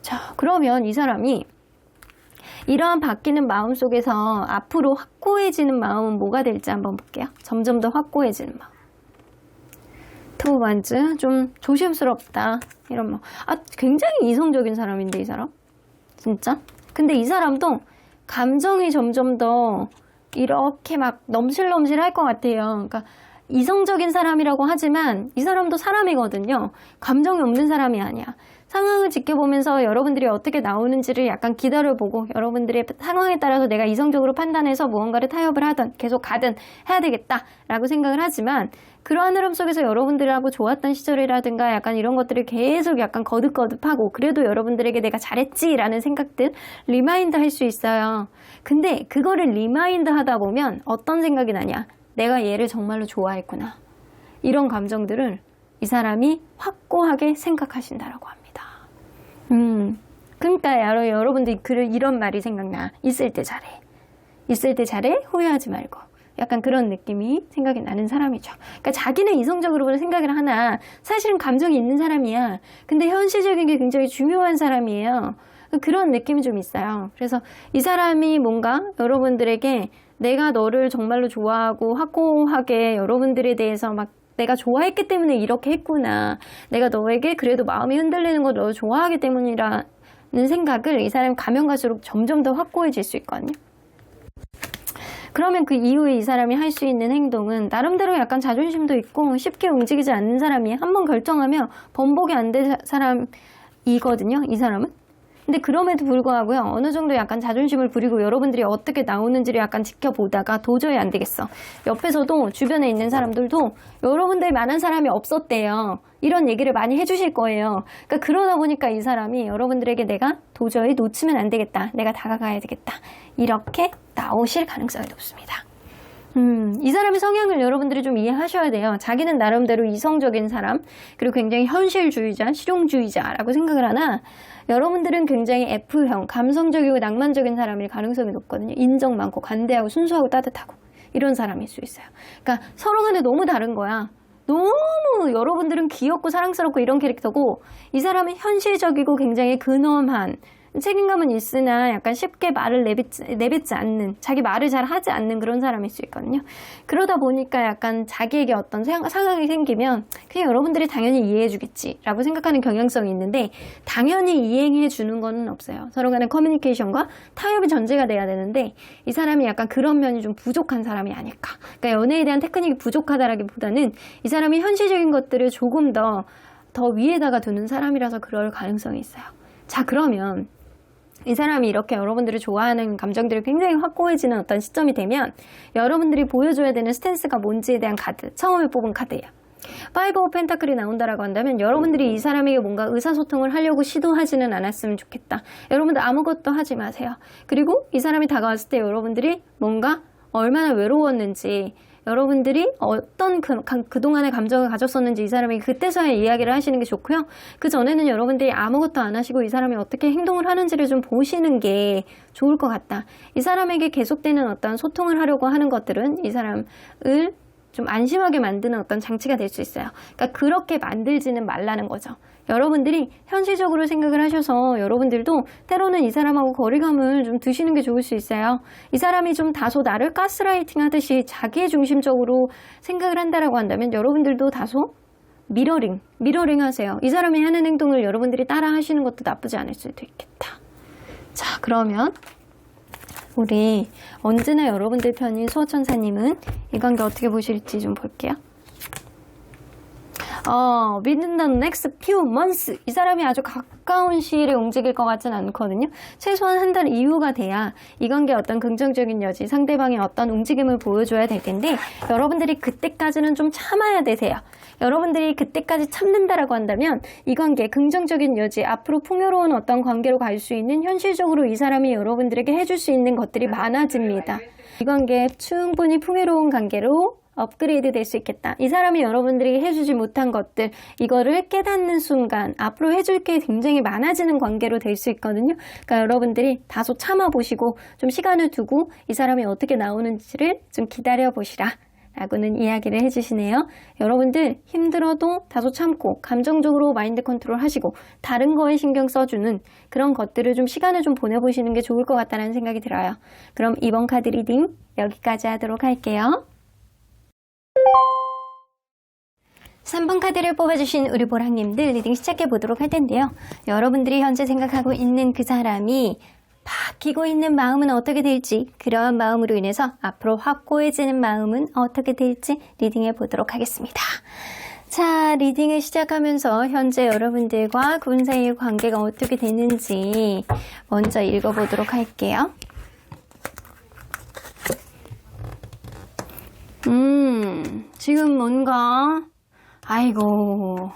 Speaker 1: 자, 그러면 이 사람이 이러한 바뀌는 마음 속에서 앞으로 확고해지는 마음은 뭐가 될지 한번 볼게요. 점점 더 확고해지는 마음. 투 오브 완즈, 좀 조심스럽다, 이런 마음. 굉장히 이성적인 사람인데 이 사람? 진짜? 근데 이 사람도 감정이 점점 더 이렇게 막 넘실넘실 할 것 같아요. 그러니까 이성적인 사람이라고 하지만 이 사람도 사람이거든요. 감정이 없는 사람이 아니야. 상황을 지켜보면서 여러분들이 어떻게 나오는지를 약간 기다려보고, 여러분들의 상황에 따라서 내가 이성적으로 판단해서 무언가를 타협을 하든 계속 가든 해야 되겠다라고 생각을 하지만, 그러한 흐름 속에서 여러분들하고 좋았던 시절이라든가 약간 이런 것들을 계속 약간 거듭거듭하고, 그래도 여러분들에게 내가 잘했지라는 생각들 리마인드 할 수 있어요. 근데 그거를 리마인드 하다 보면 어떤 생각이 나냐, 내가 얘를 정말로 좋아했구나, 이런 감정들을 이 사람이 확고하게 생각하신다라고 합니다. 그러니까 여러분들이 이런 말이 생각나. 있을 때 잘해. 있을 때 잘해, 후회하지 말고. 약간 그런 느낌이 생각이 나는 사람이죠. 그러니까 자기는 이성적으로 생각을 하나 사실은 감정이 있는 사람이야. 근데 현실적인 게 굉장히 중요한 사람이에요. 그런 느낌이 좀 있어요. 그래서 이 사람이 뭔가 여러분들에게 내가 너를 정말로 좋아하고 확고하게 여러분들에 대해서 막 내가 좋아했기 때문에 이렇게 했구나, 내가 너에게 그래도 마음이 흔들리는 걸 너 좋아하기 때문이라는 생각을 이 사람이 가면 갈수록 점점 더 확고해질 수 있거든요. 그러면 그 이후에 이 사람이 할 수 있는 행동은 나름대로 약간 자존심도 있고 쉽게 움직이지 않는 사람이에요. 한번 결정하면 번복이 안 될 사람이거든요, 이 사람은. 근데 그럼에도 불구하고요, 어느 정도 약간 자존심을 부리고 여러분들이 어떻게 나오는지를 약간 지켜보다가 도저히 안 되겠어, 옆에서도 주변에 있는 사람들도 여러분들 만한 사람이 없었대요, 이런 얘기를 많이 해주실 거예요. 그러니까 그러다 보니까 이 사람이 여러분들에게 내가 도저히 놓치면 안 되겠다, 내가 다가가야 되겠다, 이렇게 나오실 가능성이 높습니다. 이 사람의 성향을 여러분들이 좀 이해하셔야 돼요. 자기는 나름대로 이성적인 사람, 그리고 굉장히 현실주의자, 실용주의자라고 생각을 하나, 여러분들은 굉장히 F형, 감성적이고 낭만적인 사람일 가능성이 높거든요. 인정 많고 관대하고 순수하고 따뜻하고 이런 사람일 수 있어요. 그러니까 서로 간에 너무 다른 거야. 너무 여러분들은 귀엽고 사랑스럽고 이런 캐릭터고, 이 사람은 현실적이고 굉장히 근엄한, 책임감은 있으나 약간 쉽게 말을 내뱉지 않는, 자기 말을 잘 하지 않는 그런 사람일 수 있거든요. 그러다 보니까 약간 자기에게 어떤 상황이 생기면 그냥 여러분들이 당연히 이해해 주겠지라고 생각하는 경향성이 있는데, 당연히 이해해 주는 건 없어요. 서로 간의 커뮤니케이션과 타협이 전제가 돼야 되는데, 이 사람이 약간 그런 면이 좀 부족한 사람이 아닐까. 그러니까 연애에 대한 테크닉이 부족하다라기보다는 이 사람이 현실적인 것들을 조금 더 위에다가 두는 사람이라서 그럴 가능성이 있어요. 자, 그러면 이 사람이 이렇게 여러분들이 좋아하는 감정들이 굉장히 확고해지는 어떤 시점이 되면 여러분들이 보여줘야 되는 스탠스가 뭔지에 대한 카드, 처음에 뽑은 카드예요. 파이브 오브 펜타클이 나온다라고 한다면 여러분들이 이 사람에게 뭔가 의사소통을 하려고 시도하지는 않았으면 좋겠다. 여러분들 아무것도 하지 마세요. 그리고 이 사람이 다가왔을 때 여러분들이 뭔가 얼마나 외로웠는지, 여러분들이 어떤 그동안의 감정을 가졌었는지 이 사람이 그때서야 이야기를 하시는 게 좋고요. 그 전에는 여러분들이 아무것도 안 하시고 이 사람이 어떻게 행동을 하는지를 좀 보시는 게 좋을 것 같다. 이 사람에게 계속되는 어떤 소통을 하려고 하는 것들은 이 사람을 좀 안심하게 만드는 어떤 장치가 될 수 있어요. 그러니까 그렇게 만들지는 말라는 거죠. 여러분들이 현실적으로 생각을 하셔서 여러분들도 때로는 이 사람하고 거리감을 좀 두시는 게 좋을 수 있어요. 이 사람이 좀 다소 나를 가스라이팅 하듯이 자기의 중심적으로 생각을 한다라고 한다면 여러분들도 다소 미러링 하세요. 이 사람이 하는 행동을 여러분들이 따라 하시는 것도 나쁘지 않을 수도 있겠다. 자, 그러면 우리 언제나 여러분들 편인 수호천사님은 이 관계 어떻게 보실지 좀 볼게요. within the next few months, 이 사람이 아주 가까운 시일에 움직일 것 같진 않거든요. 최소한 한 달 이후가 돼야 이 관계에 어떤 긍정적인 여지, 상대방의 어떤 움직임을 보여줘야 될 텐데, 여러분들이 그때까지는 좀 참아야 되세요. 여러분들이 그때까지 참는다라고 한다면 이 관계, 긍정적인 여지, 앞으로 풍요로운 어떤 관계로 갈 수 있는, 현실적으로 이 사람이 여러분들에게 해줄 수 있는 것들이 많아집니다. 이 관계 충분히 풍요로운 관계로 업그레이드 될 수 있겠다. 이 사람이 여러분들에게 해주지 못한 것들, 이거를 깨닫는 순간 앞으로 해줄 게 굉장히 많아지는 관계로 될 수 있거든요. 그러니까 여러분들이 다소 참아보시고 좀 시간을 두고 이 사람이 어떻게 나오는지를 좀 기다려보시라 라고는 이야기를 해주시네요. 여러분들 힘들어도 다소 참고 감정적으로 마인드 컨트롤 하시고 다른 거에 신경 써주는 그런 것들을 좀 시간을 좀 보내보시는 게 좋을 것 같다는 생각이 들어요. 그럼 이번 카드 리딩 여기까지 하도록 할게요. 3번 카드를 뽑아주신 우리 보랑님들 리딩 시작해보도록 할 텐데요. 여러분들이 현재 생각하고 있는 그 사람이 바뀌고 있는 마음은 어떻게 될지, 그러한 마음으로 인해서 앞으로 확고해지는 마음은 어떻게 될지 리딩해 보도록 하겠습니다. 자, 리딩을 시작하면서 현재 여러분들과 그분 사이의 관계가 어떻게 되는지 먼저 읽어보도록 할게요. 지금 뭔가 아이고,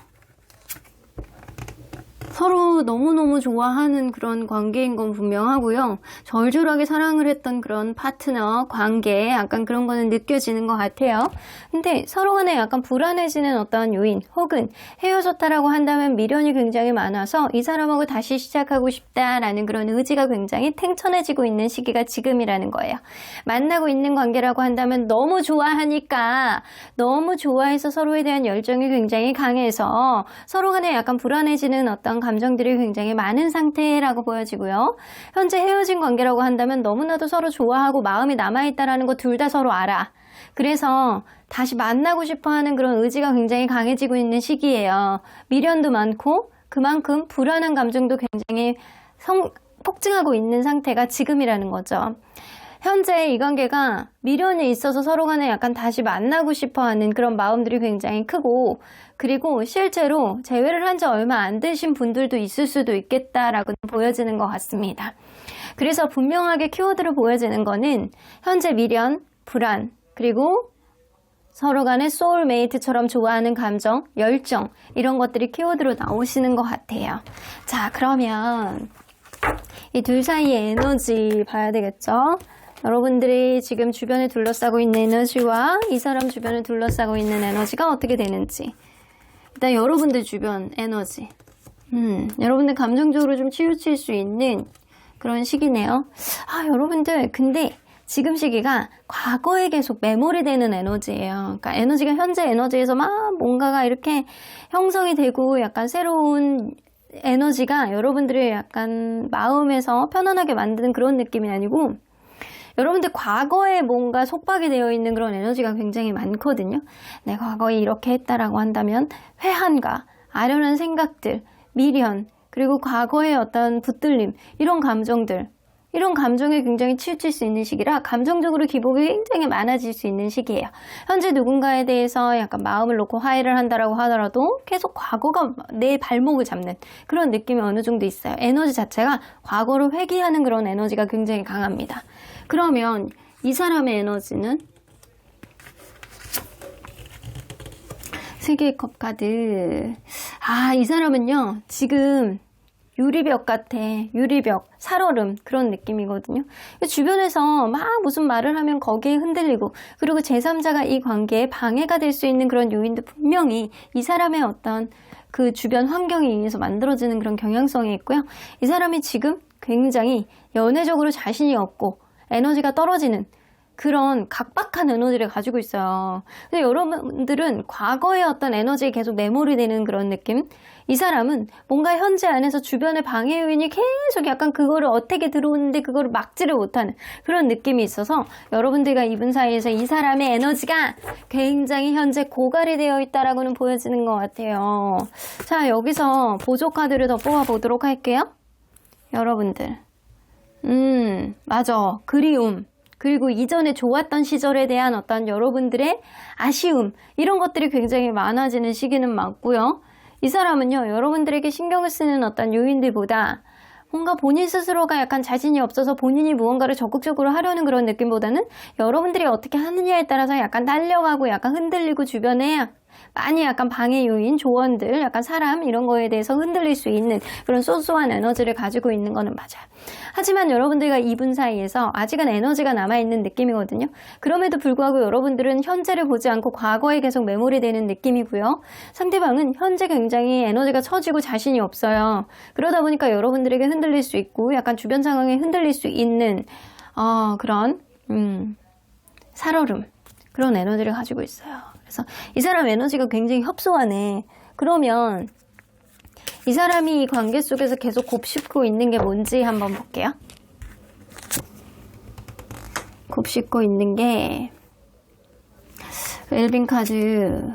Speaker 1: 서로 너무너무 좋아하는 그런 관계인 건 분명하고요. 절절하게 사랑을 했던 그런 파트너, 관계, 약간 그런 거는 느껴지는 것 같아요. 근데 서로 간에 약간 불안해지는 어떤 요인, 혹은 헤어졌다라고 한다면 미련이 굉장히 많아서 이 사람하고 다시 시작하고 싶다라는 그런 의지가 굉장히 탱천해지고 있는 시기가 지금이라는 거예요. 만나고 있는 관계라고 한다면 너무 좋아하니까, 너무 좋아해서 서로에 대한 열정이 굉장히 강해서 서로 간에 약간 불안해지는 어떤 감정들이 굉장히 많은 상태라고 보여지고요. 현재 헤어진 관계라고 한다면 너무나도 서로 좋아하고 마음이 남아있다라는 거 둘 다 서로 알아. 그래서 다시 만나고 싶어하는 그런 의지가 굉장히 강해지고 있는 시기예요. 미련도 많고 그만큼 불안한 감정도 굉장히 폭증하고 있는 상태가 지금이라는 거죠. 현재 이 관계가 미련이 있어서 서로 간에 약간 다시 만나고 싶어하는 그런 마음들이 굉장히 크고, 그리고 실제로 재회를 한 지 얼마 안 되신 분들도 있을 수도 있겠다라고 보여지는 것 같습니다. 그래서 분명하게 키워드로 보여지는 거는 현재 미련, 불안, 그리고 서로 간에 소울메이트처럼 좋아하는 감정, 열정, 이런 것들이 키워드로 나오시는 것 같아요. 자, 그러면 이 둘 사이의 에너지 봐야 되겠죠? 여러분들이 지금 주변에 둘러싸고 있는 에너지와 이 사람 주변을 둘러싸고 있는 에너지가 어떻게 되는지. 일단 여러분들 주변 에너지. 여러분들 감정적으로 좀 치우칠 수 있는 그런 시기네요. 여러분들 근데 지금 시기가 과거에 계속 메모리 되는 에너지예요. 그러니까 에너지가 현재 에너지에서 막 뭔가가 이렇게 형성이 되고 약간 새로운 에너지가 여러분들의 약간 마음에서 편안하게 만드는 그런 느낌이 아니고 여러분들 과거에 뭔가 속박이 되어 있는 그런 에너지가 굉장히 많거든요. 내 과거에 이렇게 했다라고 한다면 회한과 아련한 생각들, 미련, 그리고 과거의 어떤 붙들림, 이런 감정들, 이런 감정에 굉장히 치우칠 수 있는 시기라 감정적으로 기복이 굉장히 많아질 수 있는 시기예요. 현재 누군가에 대해서 약간 마음을 놓고 화해를 한다라고 하더라도 계속 과거가 내 발목을 잡는 그런 느낌이 어느 정도 있어요. 에너지 자체가 과거를 회귀하는 그런 에너지가 굉장히 강합니다. 그러면 이 사람의 에너지는 세계의 컵 카드. 이 사람은요 지금 유리벽 같아. 유리벽, 살얼음 그런 느낌이거든요. 주변에서 막 무슨 말을 하면 거기에 흔들리고 그리고 제3자가 이 관계에 방해가 될 수 있는 그런 요인도 분명히 이 사람의 어떤 그 주변 환경에 의해서 만들어지는 그런 경향성이 있고요. 이 사람이 지금 굉장히 연애적으로 자신이 없고 에너지가 떨어지는 그런 각박한 에너지를 가지고 있어요. 근데 여러분들은 과거의 어떤 에너지에 계속 메모리 되는 그런 느낌? 이 사람은 뭔가 현재 안에서 주변의 방해 요인이 계속 약간 그거를 어떻게 들어오는데 그거를 막지를 못하는 그런 느낌이 있어서 여러분들과 이분 사이에서 이 사람의 에너지가 굉장히 현재 고갈이 되어 있다라고는 보여지는 것 같아요. 자, 여기서 보조 카드를 더 뽑아보도록 할게요. 여러분들. 맞아. 그리움. 그리고 이전에 좋았던 시절에 대한 어떤 여러분들의 아쉬움, 이런 것들이 굉장히 많아지는 시기는 맞고요. 이 사람은요, 여러분들에게 신경을 쓰는 어떤 요인들보다 뭔가 본인 스스로가 약간 자신이 없어서 본인이 무언가를 적극적으로 하려는 그런 느낌보다는 여러분들이 어떻게 하느냐에 따라서 약간 딸려가고 약간 흔들리고 주변에 많이 약간 방해 요인, 조언들, 약간 사람 이런 거에 대해서 흔들릴 수 있는 그런 소소한 에너지를 가지고 있는 거는 맞아요. 하지만 여러분들과 이분 사이에서 아직은 에너지가 남아있는 느낌이거든요. 그럼에도 불구하고 여러분들은 현재를 보지 않고 과거에 계속 메모리 되는 느낌이고요. 상대방은 현재 굉장히 에너지가 처지고 자신이 없어요. 그러다 보니까 여러분들에게 흔들릴 수 있고 약간 주변 상황에 흔들릴 수 있는 그런 살얼음 그런 에너지를 가지고 있어요. 그래서 이 사람 에너지가 굉장히 협소하네. 그러면 이 사람이 이 관계 속에서 계속 곱씹고 있는 게 뭔지 한번 볼게요. 곱씹고 있는 게 웰빙 카드.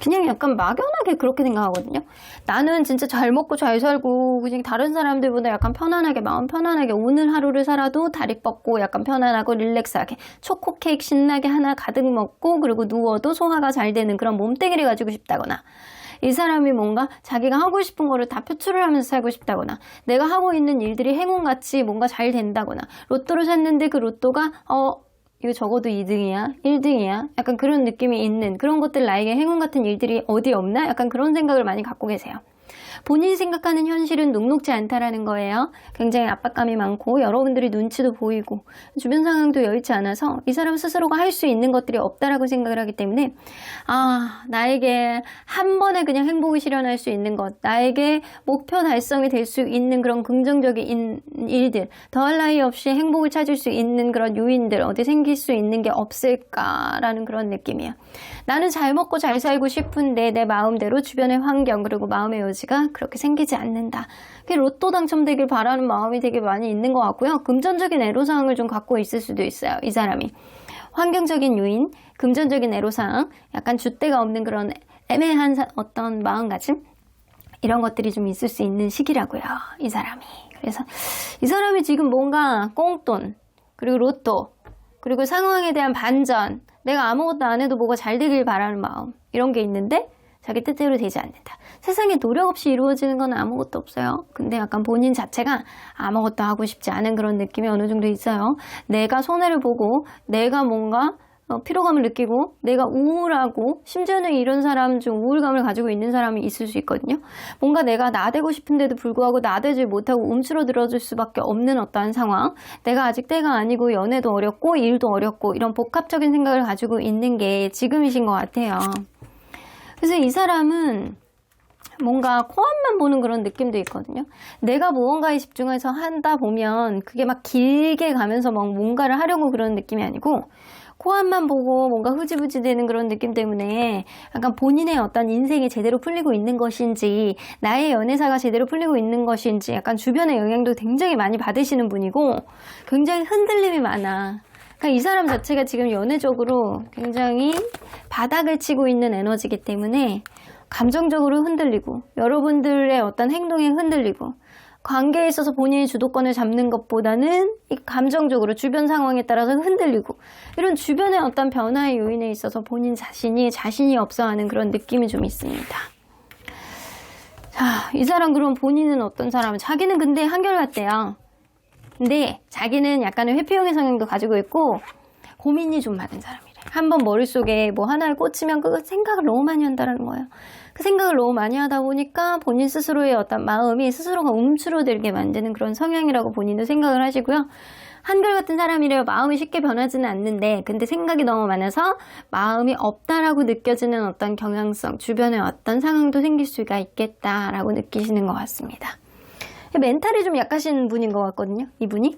Speaker 1: 그냥 약간 막연하게 그렇게 생각하거든요. 나는 진짜 잘 먹고 잘 살고 그냥 다른 사람들보다 약간 편안하게 마음 편안하게 오늘 하루를 살아도 다리 뻗고 약간 편안하고 릴렉스하게 초코 케이크 신나게 하나 가득 먹고 그리고 누워도 소화가 잘 되는 그런 몸뚱이를 가지고 싶다거나 이 사람이 뭔가 자기가 하고 싶은 거를 다 표출을 하면서 살고 싶다거나 내가 하고 있는 일들이 행운같이 뭔가 잘 된다거나 로또를 샀는데 그 로또가 이거 적어도 2등이야? 1등이야? 약간 그런 느낌이 있는 그런 것들 나에게 행운 같은 일들이 어디 없나? 약간 그런 생각을 많이 갖고 계세요. 본인이 생각하는 현실은 녹록지 않다라는 거예요. 굉장히 압박감이 많고 여러분들이 눈치도 보이고 주변 상황도 여의치 않아서 이 사람 스스로가 할 수 있는 것들이 없다라고 생각을 하기 때문에 나에게 한 번에 그냥 행복을 실현할 수 있는 것, 나에게 목표 달성이 될 수 있는 그런 긍정적인 일들, 더할 나위 없이 행복을 찾을 수 있는 그런 요인들 어디 생길 수 있는 게 없을까라는 그런 느낌이에요. 나는 잘 먹고 잘 살고 싶은데 내 마음대로 주변의 환경 그리고 마음의 여지가 그렇게 생기지 않는다. 로또 당첨되길 바라는 마음이 되게 많이 있는 것 같고요. 금전적인 애로사항을 좀 갖고 있을 수도 있어요. 이 사람이. 환경적인 요인, 금전적인 애로사항, 약간 줏대가 없는 그런 애매한 어떤 마음가짐 이런 것들이 좀 있을 수 있는 시기라고요. 이 사람이. 그래서 이 사람이 지금 뭔가 꽁돈 그리고 로또 그리고 상황에 대한 반전 내가 아무것도 안 해도 뭐가 잘 되길 바라는 마음 이런 게 있는데 자기 뜻대로 되지 않는다. 세상에 노력 없이 이루어지는 건 아무것도 없어요. 근데 약간 본인 자체가 아무것도 하고 싶지 않은 그런 느낌이 어느 정도 있어요. 내가 손해를 보고 내가 뭔가 피로감을 느끼고 내가 우울하고 심지어는 이런 사람 중 우울감을 가지고 있는 사람이 있을 수 있거든요. 뭔가 내가 나대고 싶은데도 불구하고 나대지 못하고 움츠러들어질 수밖에 없는 어떠한 상황, 내가 아직 때가 아니고 연애도 어렵고 일도 어렵고 이런 복합적인 생각을 가지고 있는 게 지금이신 것 같아요. 그래서 이 사람은 뭔가 코앞만 보는 그런 느낌도 있거든요. 내가 무언가에 집중해서 한다 보면 그게 막 길게 가면서 막 뭔가를 하려고 그런 느낌이 아니고 코앞만 보고 뭔가 흐지부지 되는 그런 느낌 때문에 약간 본인의 어떤 인생이 제대로 풀리고 있는 것인지 나의 연애사가 제대로 풀리고 있는 것인지 약간 주변의 영향도 굉장히 많이 받으시는 분이고 굉장히 흔들림이 많아. 그러니까 이 사람 자체가 지금 연애적으로 굉장히 바닥을 치고 있는 에너지이기 때문에 감정적으로 흔들리고 여러분들의 어떤 행동에 흔들리고 관계에 있어서 본인이 주도권을 잡는 것보다는 감정적으로 주변 상황에 따라서 흔들리고 이런 주변의 어떤 변화의 요인에 있어서 본인 자신이 없어하는 그런 느낌이 좀 있습니다. 자, 이 사람 그럼 본인은 어떤 사람? 자기는 근데 한결같대요. 근데 자기는 약간의 회피형의 성향도 가지고 있고 고민이 좀 많은 사람이래. 한번 머릿속에 뭐 하나에 꽂히면 그 생각을 너무 많이 한다는 거예요. 그 생각을 너무 많이 하다 보니까 본인 스스로의 어떤 마음이 스스로가 움츠러들게 만드는 그런 성향이라고 본인도 생각을 하시고요. 한결같은 사람이래요. 마음이 쉽게 변하지는 않는데 근데 생각이 너무 많아서 마음이 없다라고 느껴지는 어떤 경향성, 주변에 어떤 상황도 생길 수가 있겠다라고 느끼시는 것 같습니다. 멘탈이 좀 약하신 분인 것 같거든요. 이분이.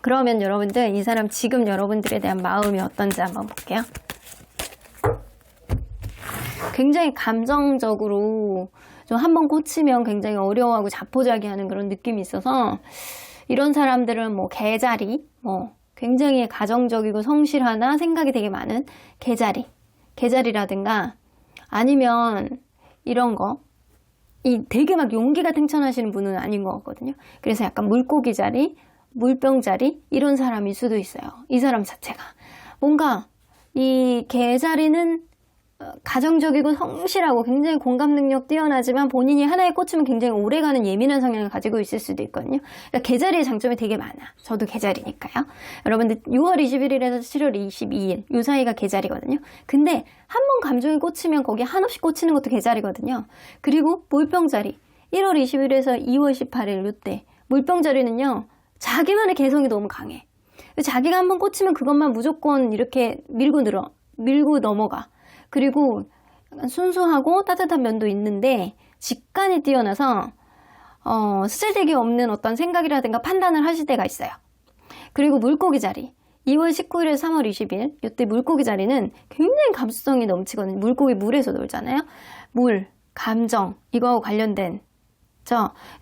Speaker 1: 그러면 여러분들 이 사람 지금 여러분들에 대한 마음이 어떤지 한번 볼게요. 굉장히 감정적으로 좀 한번 꽂히면 굉장히 어려워하고 자포자기하는 그런 느낌이 있어서 이런 사람들은 뭐 개자리, 뭐 굉장히 가정적이고 성실하나 생각이 되게 많은 개자리라든가 아니면 이런 거 이 되게 막 용기가 탱천하시는 분은 아닌 것 같거든요. 그래서 약간 물고기 자리, 물병 자리 이런 사람일 수도 있어요. 이 사람 자체가 뭔가 이 개자리는 가정적이고 성실하고 굉장히 공감 능력 뛰어나지만 본인이 하나에 꽂히면 굉장히 오래가는 예민한 성향을 가지고 있을 수도 있거든요. 그러니까 개자리의 장점이 되게 많아. 저도 개자리니까요. 여러분들 6월 21일에서 7월 22일 이 사이가 개자리거든요. 근데 한 번 감정이 꽂히면 거기에 한없이 꽂히는 것도 개자리거든요. 그리고 물병자리 1월 20일에서 2월 18일 이때 물병자리는요. 자기만의 개성이 너무 강해. 자기가 한 번 꽂히면 그것만 무조건 이렇게 밀고 넘어가. 그리고 순수하고 따뜻한 면도 있는데 직관이 뛰어나서 쓰잘데기 없는 어떤 생각이라든가 판단을 하실 때가 있어요. 그리고 물고기 자리 2월 19일에서 3월 20일 이때 물고기 자리는 굉장히 감수성이 넘치거든요. 물고기 물에서 놀잖아요. 물, 감정 이거하고 관련된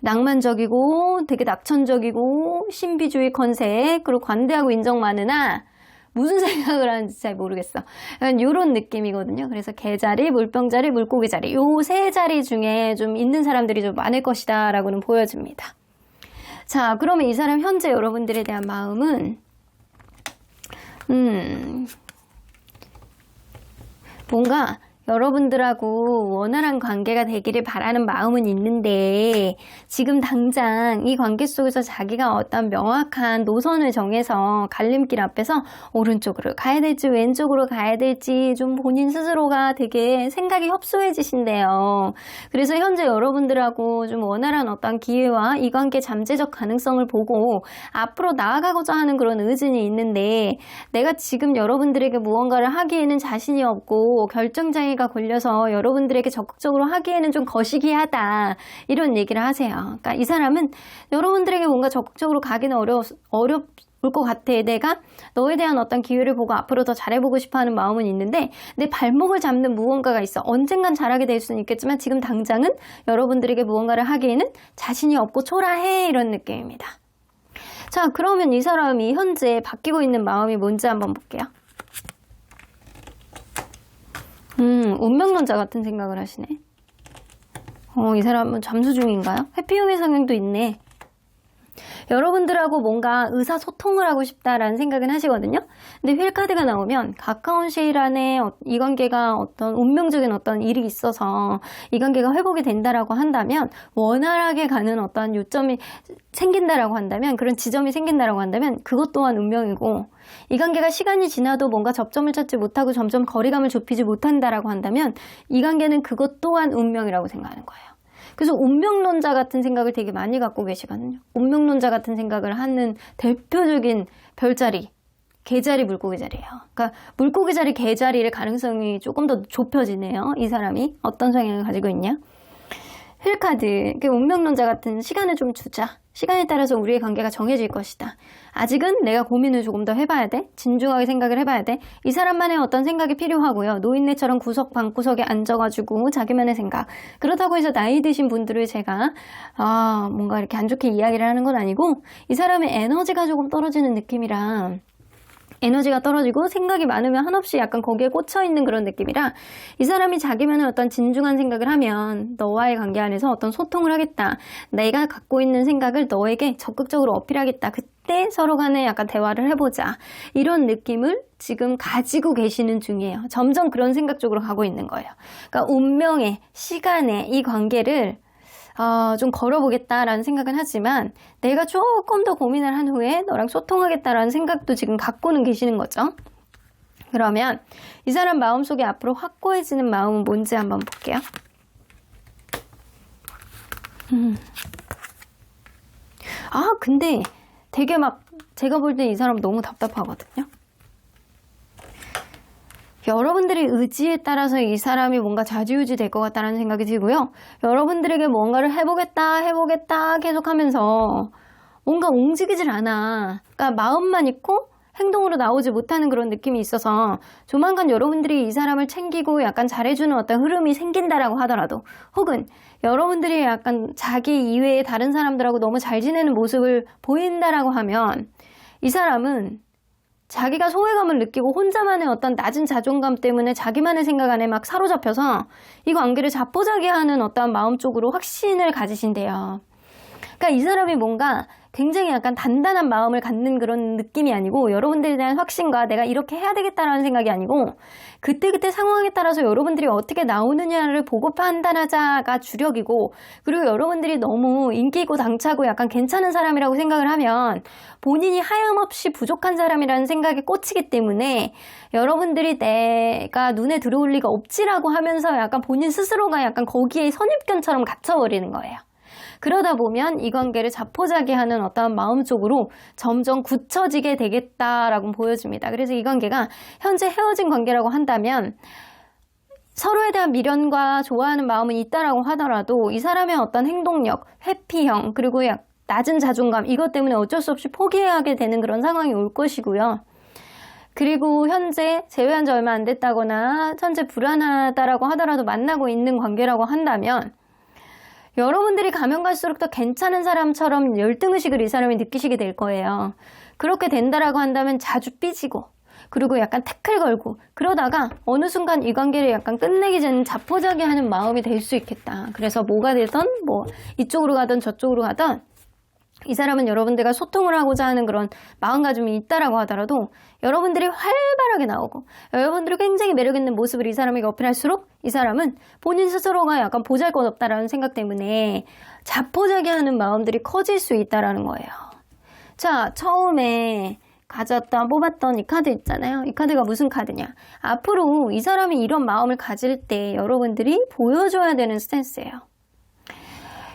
Speaker 1: 낭만적이고 되게 낙천적이고 신비주의 컨셉 그리고 관대하고 인정 많으나 무슨 생각을 하는지 잘 모르겠어. 약간 이런 느낌이거든요. 그래서 개자리, 물병자리, 물고기 자리 요 세 자리 중에 좀 있는 사람들이 좀 많을 것이다 라고는 보여집니다. 자, 그러면 이 사람 현재 여러분들에 대한 마음은 뭔가 여러분들하고 원활한 관계가 되기를 바라는 마음은 있는데 지금 당장 이 관계 속에서 자기가 어떤 명확한 노선을 정해서 갈림길 앞에서 오른쪽으로 가야 될지 왼쪽으로 가야 될지 좀 본인 스스로가 되게 생각이 협소해지신대요. 그래서 현재 여러분들하고 좀 원활한 어떤 기회와 이 관계 잠재적 가능성을 보고 앞으로 나아가고자 하는 그런 의진이 있는데 내가 지금 여러분들에게 무언가를 하기에는 자신이 없고 결정장애 가 걸려서 여러분들에게 적극적으로 하기에는 좀 거시기하다 이런 얘기를 하세요. 그러니까 이 사람은 여러분들에게 뭔가 적극적으로 가기는 어려울 것 같아. 내가 너에 대한 어떤 기회를 보고 앞으로 더 잘해보고 싶어하는 마음은 있는데 내 발목을 잡는 무언가가 있어. 언젠간 잘하게 될 수는 있겠지만 지금 당장은 여러분들에게 무언가를 하기에는 자신이 없고 초라해 이런 느낌입니다. 자, 그러면 이 사람이 현재 바뀌고 있는 마음이 뭔지 한번 볼게요. 운명론자 같은 생각을 하시네. 이 사람은 잠수 중인가요? 회피형의 성향도 있네. 여러분들하고 뭔가 의사소통을 하고 싶다라는 생각은 하시거든요. 근데 휠 카드가 나오면 가까운 시일 안에 이 관계가 어떤 운명적인 어떤 일이 있어서 이 관계가 회복이 된다라고 한다면, 원활하게 가는 어떤 요점이 생긴다라고 한다면, 그런 지점이 생긴다라고 한다면 그것 또한 운명이고, 이 관계가 시간이 지나도 뭔가 접점을 찾지 못하고 점점 거리감을 좁히지 못한다라고 한다면 이 관계는 그것 또한 운명이라고 생각하는 거예요. 그래서 운명론자 같은 생각을 되게 많이 갖고 계시거든요. 운명론자 같은 생각을 하는 대표적인 별자리, 개자리, 물고기 자리예요. 그러니까 물고기 자리, 개자리의 가능성이 조금 더 좁혀지네요. 이 사람이 어떤 성향을 가지고 있냐. 휠카드, 운명론자 같은 시간을 좀 주자. 시간에 따라서 우리의 관계가 정해질 것이다. 아직은 내가 고민을 조금 더 해봐야 돼. 진중하게 생각을 해봐야 돼. 이 사람만의 어떤 생각이 필요하고요. 노인네처럼 구석 방구석에 앉아가지고 자기만의 생각. 그렇다고 해서 나이 드신 분들을 제가 뭔가 이렇게 안 좋게 이야기를 하는 건 아니고, 이 사람의 에너지가 조금 떨어지는 느낌이라, 에너지가 떨어지고 생각이 많으면 한없이 약간 거기에 꽂혀있는 그런 느낌이라, 이 사람이 자기만의 어떤 진중한 생각을 하면 너와의 관계 안에서 어떤 소통을 하겠다. 내가 갖고 있는 생각을 너에게 적극적으로 어필하겠다. 그때 서로 간에 약간 대화를 해보자. 이런 느낌을 지금 가지고 계시는 중이에요. 점점 그런 생각 쪽으로 가고 있는 거예요. 그러니까 운명의, 시간의 이 관계를 좀 걸어보겠다라는 생각은 하지만, 내가 조금 더 고민을 한 후에 너랑 소통하겠다라는 생각도 지금 갖고는 계시는 거죠. 그러면 이 사람 마음속에 앞으로 확고해지는 마음은 뭔지 한번 볼게요. 근데 되게 제가 볼 때 이 사람 너무 답답하거든요. 여러분들의 의지에 따라서 이 사람이 뭔가 좌지우지 될 것 같다는 생각이 들고요. 여러분들에게 뭔가를 해보겠다 계속하면서 뭔가 움직이질 않아. 그러니까 마음만 있고 행동으로 나오지 못하는 그런 느낌이 있어서, 조만간 여러분들이 이 사람을 챙기고 약간 잘해주는 어떤 흐름이 생긴다라고 하더라도, 혹은 여러분들이 약간 자기 이외의 다른 사람들하고 너무 잘 지내는 모습을 보인다라고 하면, 이 사람은 자기가 소외감을 느끼고 혼자만의 어떤 낮은 자존감 때문에 자기만의 생각 안에 막 사로잡혀서 이 관계를 자포자기하는 어떤 마음 쪽으로 확신을 가지신대요. 그러니까 이 사람이 뭔가 굉장히 약간 단단한 마음을 갖는 그런 느낌이 아니고, 여러분들에 대한 확신과 내가 이렇게 해야 되겠다라는 생각이 아니고, 그때그때 상황에 따라서 여러분들이 어떻게 나오느냐를 보고 판단하자가 주력이고, 그리고 여러분들이 너무 인기 있고 당차고 약간 괜찮은 사람이라고 생각을 하면 본인이 하염없이 부족한 사람이라는 생각에 꽂히기 때문에, 여러분들이 내가 눈에 들어올 리가 없지라고 하면서 약간 본인 스스로가 약간 거기에 선입견처럼 갇혀버리는 거예요. 그러다 보면 이 관계를 자포자기하는 어떤 마음 쪽으로 점점 굳혀지게 되겠다라고 보여집니다. 그래서 이 관계가 현재 헤어진 관계라고 한다면, 서로에 대한 미련과 좋아하는 마음은 있다라고 하더라도 이 사람의 어떤 행동력, 회피형, 그리고 낮은 자존감, 이것 때문에 어쩔 수 없이 포기하게 되는 그런 상황이 올 것이고요. 그리고 현재 재회한 지 얼마 안 됐다거나 현재 불안하다라고 하더라도 만나고 있는 관계라고 한다면, 여러분들이 가면 갈수록 더 괜찮은 사람처럼 열등의식을 이 사람이 느끼시게 될 거예요. 그렇게 된다라고 한다면 자주 삐지고, 그리고 약간 태클 걸고, 그러다가 어느 순간 이 관계를 약간 끝내기 전에 자포자기하는 마음이 될 수 있겠다. 그래서 뭐가 되든 이쪽으로 가든 저쪽으로 가든 이 사람은 여러분들과 소통을 하고자 하는 그런 마음가짐이 있다라고 하더라도, 여러분들이 활발하게 나오고 여러분들이 굉장히 매력있는 모습을 이 사람에게 어필할수록 이 사람은 본인 스스로가 약간 보잘것없다라는 생각 때문에 자포자기하는 마음들이 커질 수 있다라는 거예요. 자, 처음에 뽑았던 이 카드 있잖아요. 이 카드가 무슨 카드냐? 앞으로 이 사람이 이런 마음을 가질 때 여러분들이 보여줘야 되는 스탠스예요.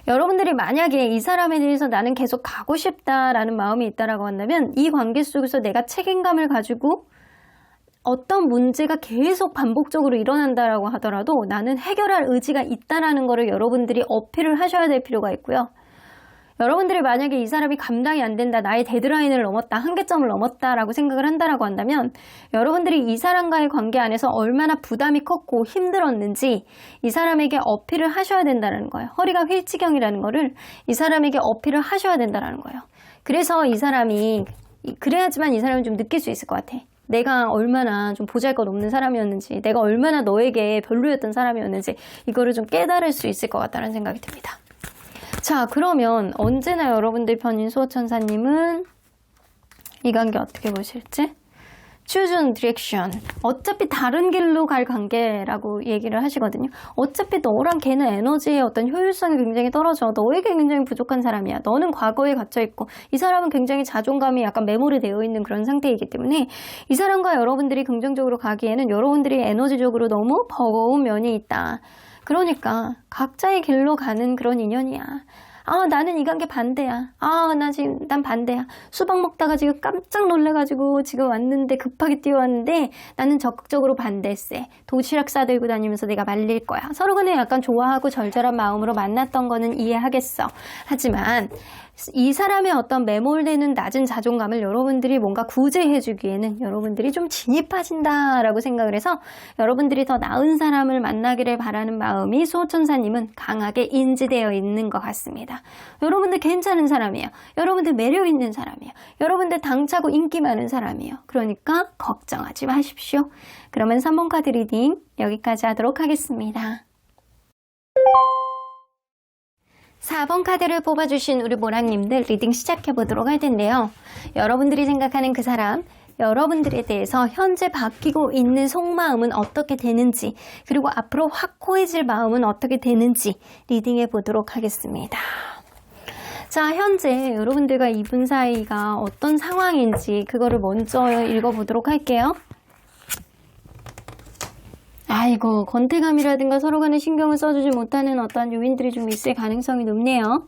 Speaker 1: 여러분들이 만약에 이 사람에 대해서 나는 계속 가고 싶다라는 마음이 있다라고 한다면, 이 관계 속에서 내가 책임감을 가지고 어떤 문제가 계속 반복적으로 일어난다라고 하더라도 나는 해결할 의지가 있다라는 거를 여러분들이 어필을 하셔야 될 필요가 있고요. 여러분들이 만약에 이 사람이 감당이 안 된다, 나의 데드라인을 넘었다, 한계점을 넘었다라고 생각을 한다라고 한다면, 여러분들이 이 사람과의 관계 안에서 얼마나 부담이 컸고 힘들었는지 이 사람에게 어필을 하셔야 된다는 거예요. 허리가 휠지경이라는 거를 이 사람에게 어필을 하셔야 된다는 거예요. 그래서 이 사람이, 그래야지만 이 사람은 좀 느낄 수 있을 것 같아. 내가 얼마나 좀 보잘것없는 사람이었는지, 내가 얼마나 너에게 별로였던 사람이었는지, 이거를 좀 깨달을 수 있을 것 같다는 생각이 듭니다. 자, 그러면 언제나 여러분들 편인 수호천사님은 이 관계 어떻게 보실지? choose direction. 어차피 다른 길로 갈 관계라고 얘기를 하시거든요. 어차피 너랑 걔는 에너지의 어떤 효율성이 굉장히 떨어져. 너에게 굉장히 부족한 사람이야. 너는 과거에 갇혀있고 이 사람은 굉장히 자존감이 약간 매몰이 되어 있는 그런 상태이기 때문에 이 사람과 여러분들이 긍정적으로 가기에는 여러분들이 에너지적으로 너무 버거운 면이 있다. 그러니까 각자의 길로 가는 그런 인연이야. 아, 나는 이 관계 반대야. 아, 난 반대야. 수박 먹다가 지금 깜짝 놀래가지고 지금 왔는데 급하게 뛰어왔는데 나는 적극적으로 반대세. 도시락 싸들고 다니면서 내가 말릴 거야. 서로 간에 약간 좋아하고 절절한 마음으로 만났던 거는 이해하겠어. 하지만 이 사람의 어떤 매몰되는 낮은 자존감을 여러분들이 뭔가 구제해주기에는 여러분들이 좀 진이 빠진다라고 생각을 해서 여러분들이 더 나은 사람을 만나기를 바라는 마음이 수호천사님은 강하게 인지되어 있는 것 같습니다. 여러분들 괜찮은 사람이에요. 여러분들 매력 있는 사람이에요. 여러분들 당차고 인기 많은 사람이에요. 그러니까 걱정하지 마십시오. 그러면 3번 카드 리딩 여기까지 하도록 하겠습니다. 4번 카드를 뽑아주신 우리 모랑님들 리딩 시작해보도록 할 텐데요. 여러분들이 생각하는 그 사람, 여러분들에 대해서 현재 바뀌고 있는 속마음은 어떻게 되는지, 그리고 앞으로 확고해질 마음은 어떻게 되는지 리딩해 보도록 하겠습니다. 자, 현재 여러분들과 이분 사이가 어떤 상황인지 그거를 먼저 읽어보도록 할게요. 아이고, 권태감이라든가 서로 간에 신경을 써주지 못하는 어떤 요인들이 좀 있을 가능성이 높네요.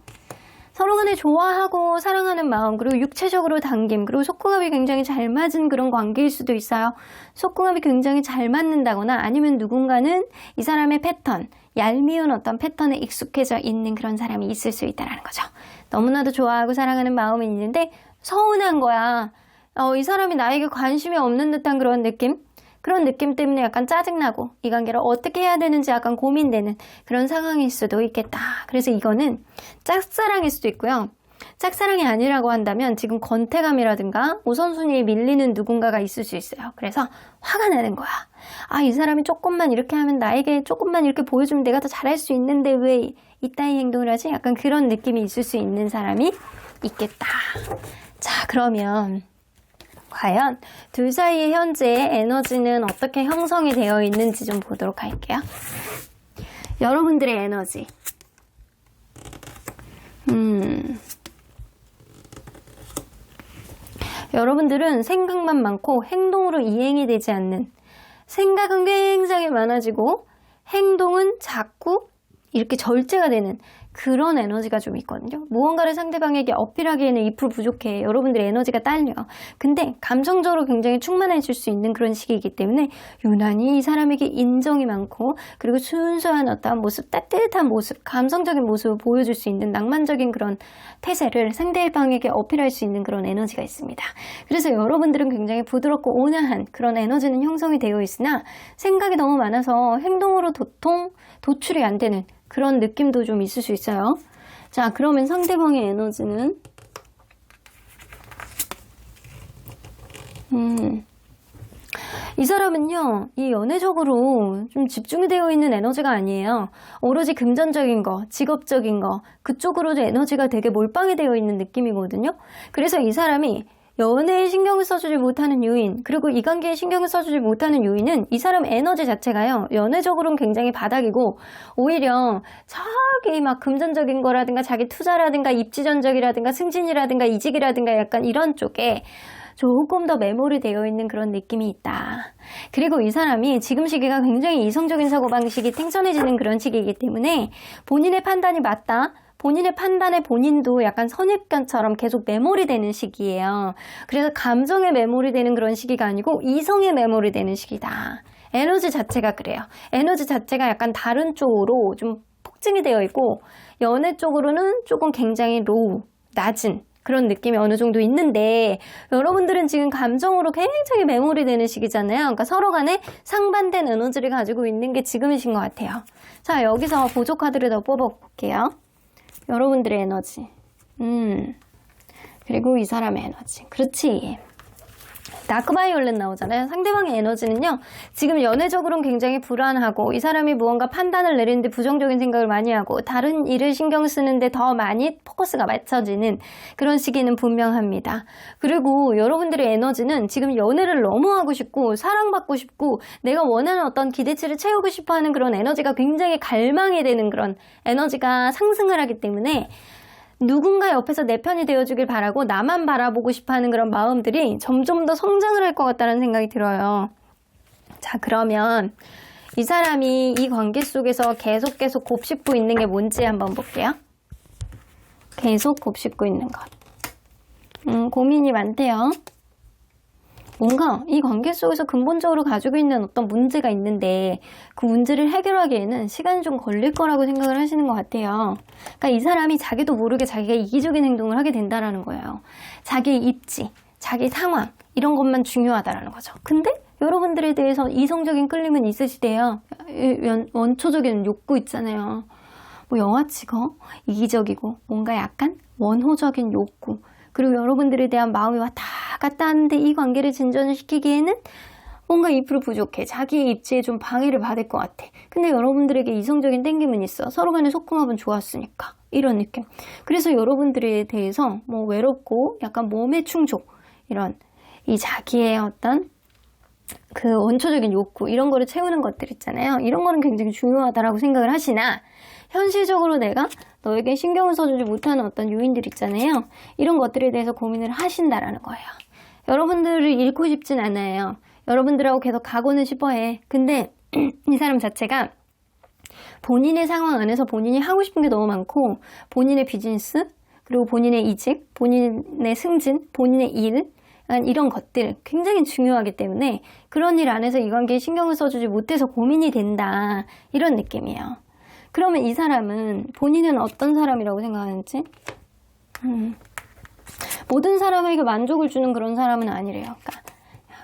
Speaker 1: 서로 간에 좋아하고 사랑하는 마음, 그리고 육체적으로 당김, 그리고 속궁합이 굉장히 잘 맞은 그런 관계일 수도 있어요. 속궁합이 굉장히 잘 맞는다거나 아니면 누군가는 이 사람의 패턴, 얄미운 어떤 패턴에 익숙해져 있는 그런 사람이 있을 수 있다는 거죠. 너무나도 좋아하고 사랑하는 마음은 있는데 서운한 거야. 이 사람이 나에게 관심이 없는 듯한 그런 느낌? 그런 느낌 때문에 약간 짜증나고 이 관계를 어떻게 해야 되는지 약간 고민되는 그런 상황일 수도 있겠다. 그래서 이거는 짝사랑일 수도 있고요. 짝사랑이 아니라고 한다면 지금 권태감이라든가 우선순위에 밀리는 누군가가 있을 수 있어요. 그래서 화가 나는 거야. 아, 이 사람이 조금만 이렇게 하면 나에게 조금만 이렇게 보여주면 내가 더 잘할 수 있는데 왜 이따위 행동을 하지? 약간 그런 느낌이 있을 수 있는 사람이 있겠다. 자, 그러면 과연 둘 사이의 현재 에너지는 어떻게 형성이 되어 있는지 좀 보도록 할게요. 여러분들의 에너지. 여러분들은 생각만 많고 행동으로 이행이 되지 않는, 생각은 굉장히 많아지고 행동은 자꾸 이렇게 절제가 되는 그런 에너지가 좀 있거든요. 무언가를 상대방에게 어필하기에는 2% 부족해. 여러분들의 에너지가 딸려. 근데 감정적으로 굉장히 충만해질 수 있는 그런 시기이기 때문에 유난히 이 사람에게 인정이 많고 그리고 순수한 어떤 모습, 따뜻한 모습, 감성적인 모습을 보여줄 수 있는 낭만적인 그런 태세를 상대방에게 어필할 수 있는 그런 에너지가 있습니다. 그래서 여러분들은 굉장히 부드럽고 온화한 그런 에너지는 형성이 되어 있으나 생각이 너무 많아서 행동으로 도통 도출이 안 되는 그런 느낌도 좀 있을 수 있어요. 자, 그러면 상대방의 에너지는 이 사람은요, 이 연애적으로 좀 집중이 되어 있는 에너지가 아니에요. 오로지 금전적인 거, 직업적인 거, 그쪽으로 에너지가 되게 몰빵이 되어 있는 느낌이거든요. 그래서 이 사람이 연애에 신경을 써주지 못하는 요인, 그리고 이 관계에 신경을 써주지 못하는 요인은 이 사람 에너지 자체가요, 연애적으로는 굉장히 바닥이고 오히려 저기 막 금전적인 거라든가 자기 투자라든가 입지전적이라든가 승진이라든가 이직이라든가 약간 이런 쪽에 조금 더 매몰이 되어 있는 그런 느낌이 있다. 그리고 이 사람이 지금 시기가 굉장히 이성적인 사고방식이 탱선해지는 그런 시기이기 때문에 본인의 판단이 맞다. 본인의 판단에 본인도 약간 선입견처럼 계속 매몰이 되는 시기예요. 그래서 감정에 매몰이 되는 그런 시기가 아니고 이성에 매몰이 되는 시기다. 에너지 자체가 그래요. 에너지 자체가 약간 다른 쪽으로 좀 폭증이 되어 있고 연애 쪽으로는 조금 굉장히 로우, 낮은 그런 느낌이 어느 정도 있는데 여러분들은 지금 감정으로 굉장히 매몰이 되는 시기잖아요. 그러니까 서로 간에 상반된 에너지를 가지고 있는 게 지금이신 것 같아요. 자, 여기서 보조 카드를 더 뽑아볼게요. 여러분들의 에너지. 그리고 이 사람의 에너지. 그렇지. 다크바이올렛 나오잖아요. 상대방의 에너지는요, 지금 연애적으로는 굉장히 불안하고 이 사람이 무언가 판단을 내리는데 부정적인 생각을 많이 하고 다른 일을 신경 쓰는데 더 많이 포커스가 맞춰지는 그런 시기는 분명합니다. 그리고 여러분들의 에너지는 지금 연애를 너무 하고 싶고 사랑받고 싶고 내가 원하는 어떤 기대치를 채우고 싶어하는 그런 에너지가 굉장히 갈망이 되는 그런 에너지가 상승을 하기 때문에 누군가 옆에서 내 편이 되어주길 바라고 나만 바라보고 싶어하는 그런 마음들이 점점 더 성장을 할 것 같다는 생각이 들어요. 자, 그러면 이 사람이 이 관계 속에서 계속 곱씹고 있는 게 뭔지 한번 볼게요. 계속 곱씹고 있는 것. 고민이 많대요. 뭔가 이 관계 속에서 근본적으로 가지고 있는 어떤 문제가 있는데 그 문제를 해결하기에는 시간이 좀 걸릴 거라고 생각을 하시는 것 같아요. 그러니까 이 사람이 자기도 모르게 자기가 이기적인 행동을 하게 된다라는 거예요. 자기의 입지, 자기 상황 이런 것만 중요하다라는 거죠. 근데 여러분들에 대해서 이성적인 끌림은 있으시대요. 원초적인 욕구 있잖아요. 뭐 영화치고 이기적이고 뭔가 약간 원호적인 욕구 그리고 여러분들에 대한 마음이 왔다 갔다 하는데 이 관계를 진전을 시키기에는 뭔가 2% 부족해. 자기의 입지에 좀 방해를 받을 것 같아. 근데 여러분들에게 이성적인 땡김은 있어. 서로 간의 소통합은 좋았으니까. 이런 느낌. 그래서 여러분들에 대해서 뭐 외롭고 약간 몸의 충족 이런 이 자기의 어떤 그 원초적인 욕구 이런 거를 채우는 것들 있잖아요. 이런 거는 굉장히 중요하다라고 생각을 하시나 현실적으로 내가 너에게 신경을 써주지 못하는 어떤 요인들 있잖아요. 이런 것들에 대해서 고민을 하신다라는 거예요. 여러분들을 잃고 싶진 않아요. 여러분들하고 계속 가고는 싶어해. 근데 이 사람 자체가 본인의 상황 안에서 본인이 하고 싶은 게 너무 많고 본인의 비즈니스 그리고 본인의 이직, 본인의 승진, 본인의 일 이런 것들 굉장히 중요하기 때문에 그런 일 안에서 이 관계에 신경을 써주지 못해서 고민이 된다. 이런 느낌이에요. 그러면 이 사람은 본인은 어떤 사람이라고 생각하는지 모든 사람에게 만족을 주는 그런 사람은 아니래요. 그러니까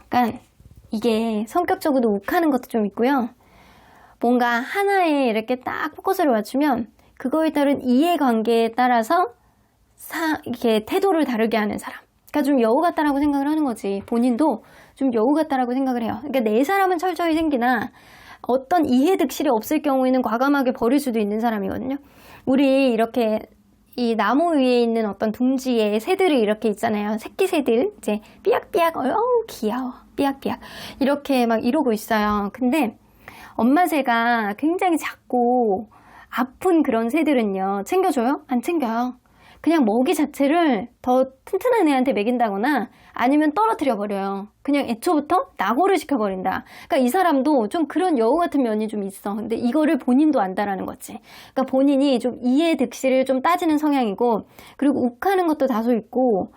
Speaker 1: 약간 이게 성격적으로 욱하는 것도 좀 있고요. 뭔가 하나에 이렇게 딱 포커스를 맞추면 그거에 따른 이해관계에 따라서 이렇게 태도를 다르게 하는 사람. 그러니까 좀 여우 같다라고 생각을 하는 거지. 본인도 좀 여우 같다라고 생각을 해요. 그러니까 내 사람은 철저히 생기나 어떤 이해득실이 없을 경우에는 과감하게 버릴 수도 있는 사람이거든요. 우리 이렇게 이 나무 위에 있는 어떤 둥지에 새들이 이렇게 있잖아요. 새끼 새들 이제 삐약삐약 어우 귀여워 삐약삐약 이렇게 막 이러고 있어요. 근데 엄마 새가 굉장히 작고 아픈 그런 새들은요 챙겨줘요? 안 챙겨요. 그냥 먹이 자체를 더 튼튼한 애한테 먹인다거나 아니면 떨어뜨려 버려요. 그냥 애초부터 낙오를 시켜버린다. 그러니까 이 사람도 좀 그런 여우 같은 면이 좀 있어. 근데 이거를 본인도 안다라는 거지. 그러니까 본인이 좀 이해득실을 좀 따지는 성향이고 그리고 욱하는 것도 다소 있고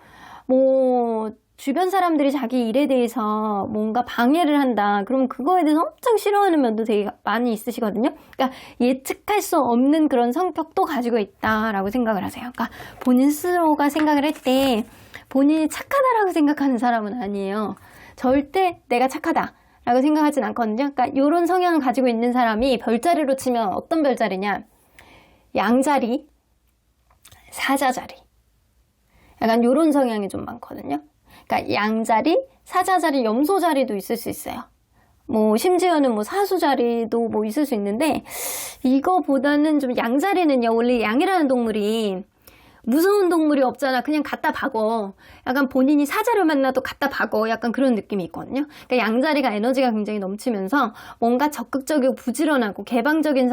Speaker 1: 뭐 주변 사람들이 자기 일에 대해서 뭔가 방해를 한다. 그러면 그거에 대해서 엄청 싫어하는 면도 되게 많이 있으시거든요. 그러니까 예측할 수 없는 그런 성격도 가지고 있다라고 생각을 하세요. 그러니까 본인 스스로가 생각을 할 때 본인이 착하다라고 생각하는 사람은 아니에요. 절대 내가 착하다라고 생각하진 않거든요. 그러니까 이런 성향을 가지고 있는 사람이 별자리로 치면 어떤 별자리냐? 양자리, 사자자리. 약간 이런 성향이 좀 많거든요. 그러니까 양자리, 사자자리, 염소자리도 있을 수 있어요. 뭐 심지어는 뭐 사수자리도 뭐 있을 수 있는데 이거보다는 좀 양자리는요. 원래 양이라는 동물이 무서운 동물이 없잖아. 그냥 갖다 박어. 약간 본인이 사자를 만나도 갖다 박어. 약간 그런 느낌이 있거든요. 그러니까 양자리가 에너지가 굉장히 넘치면서 뭔가 적극적이고 부지런하고 개방적인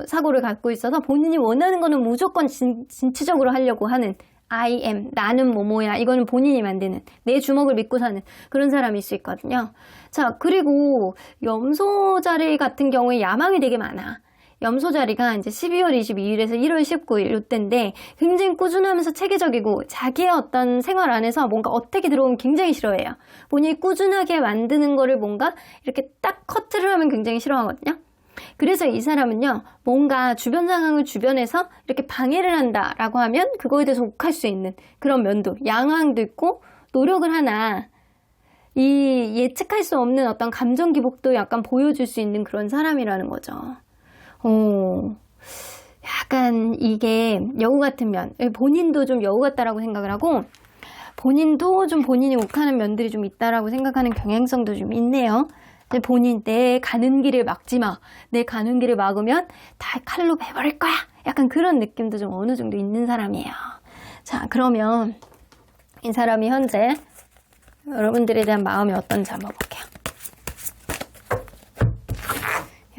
Speaker 1: 사고를 갖고 있어서 본인이 원하는 거는 무조건 진취적으로 하려고 하는 I am, 나는 뭐뭐야. 이거는 본인이 만드는, 내 주먹을 믿고 사는 그런 사람일 수 있거든요. 자, 그리고 염소자리 같은 경우에 야망이 되게 많아. 염소자리가 이제 12월 22일에서 1월 19일 이때인데 굉장히 꾸준하면서 체계적이고 자기의 어떤 생활 안에서 뭔가 어떻게 들어오면 굉장히 싫어해요. 본인이 꾸준하게 만드는 거를 뭔가 이렇게 딱 커트를 하면 굉장히 싫어하거든요. 그래서 이 사람은요, 뭔가 주변 상황을 주변에서 이렇게 방해를 한다라고 하면 그거에 대해서 욱할 수 있는 그런 면도, 양황도 있고 노력을 하나 이 예측할 수 없는 어떤 감정 기복도 약간 보여줄 수 있는 그런 사람이라는 거죠. 약간 이게 여우 같은 면, 본인도 좀 여우 같다라고 생각을 하고 본인도 좀 본인이 욱하는 면들이 좀 있다라고 생각하는 경향성도 좀 있네요. 본인 내 가는 길을 막지 마. 내 가는 길을 막으면 다 칼로 베버릴 거야. 약간 그런 느낌도 좀 어느 정도 있는 사람이에요. 자, 그러면 이 사람이 현재 여러분들에 대한 마음이 어떤지 한번 볼게요.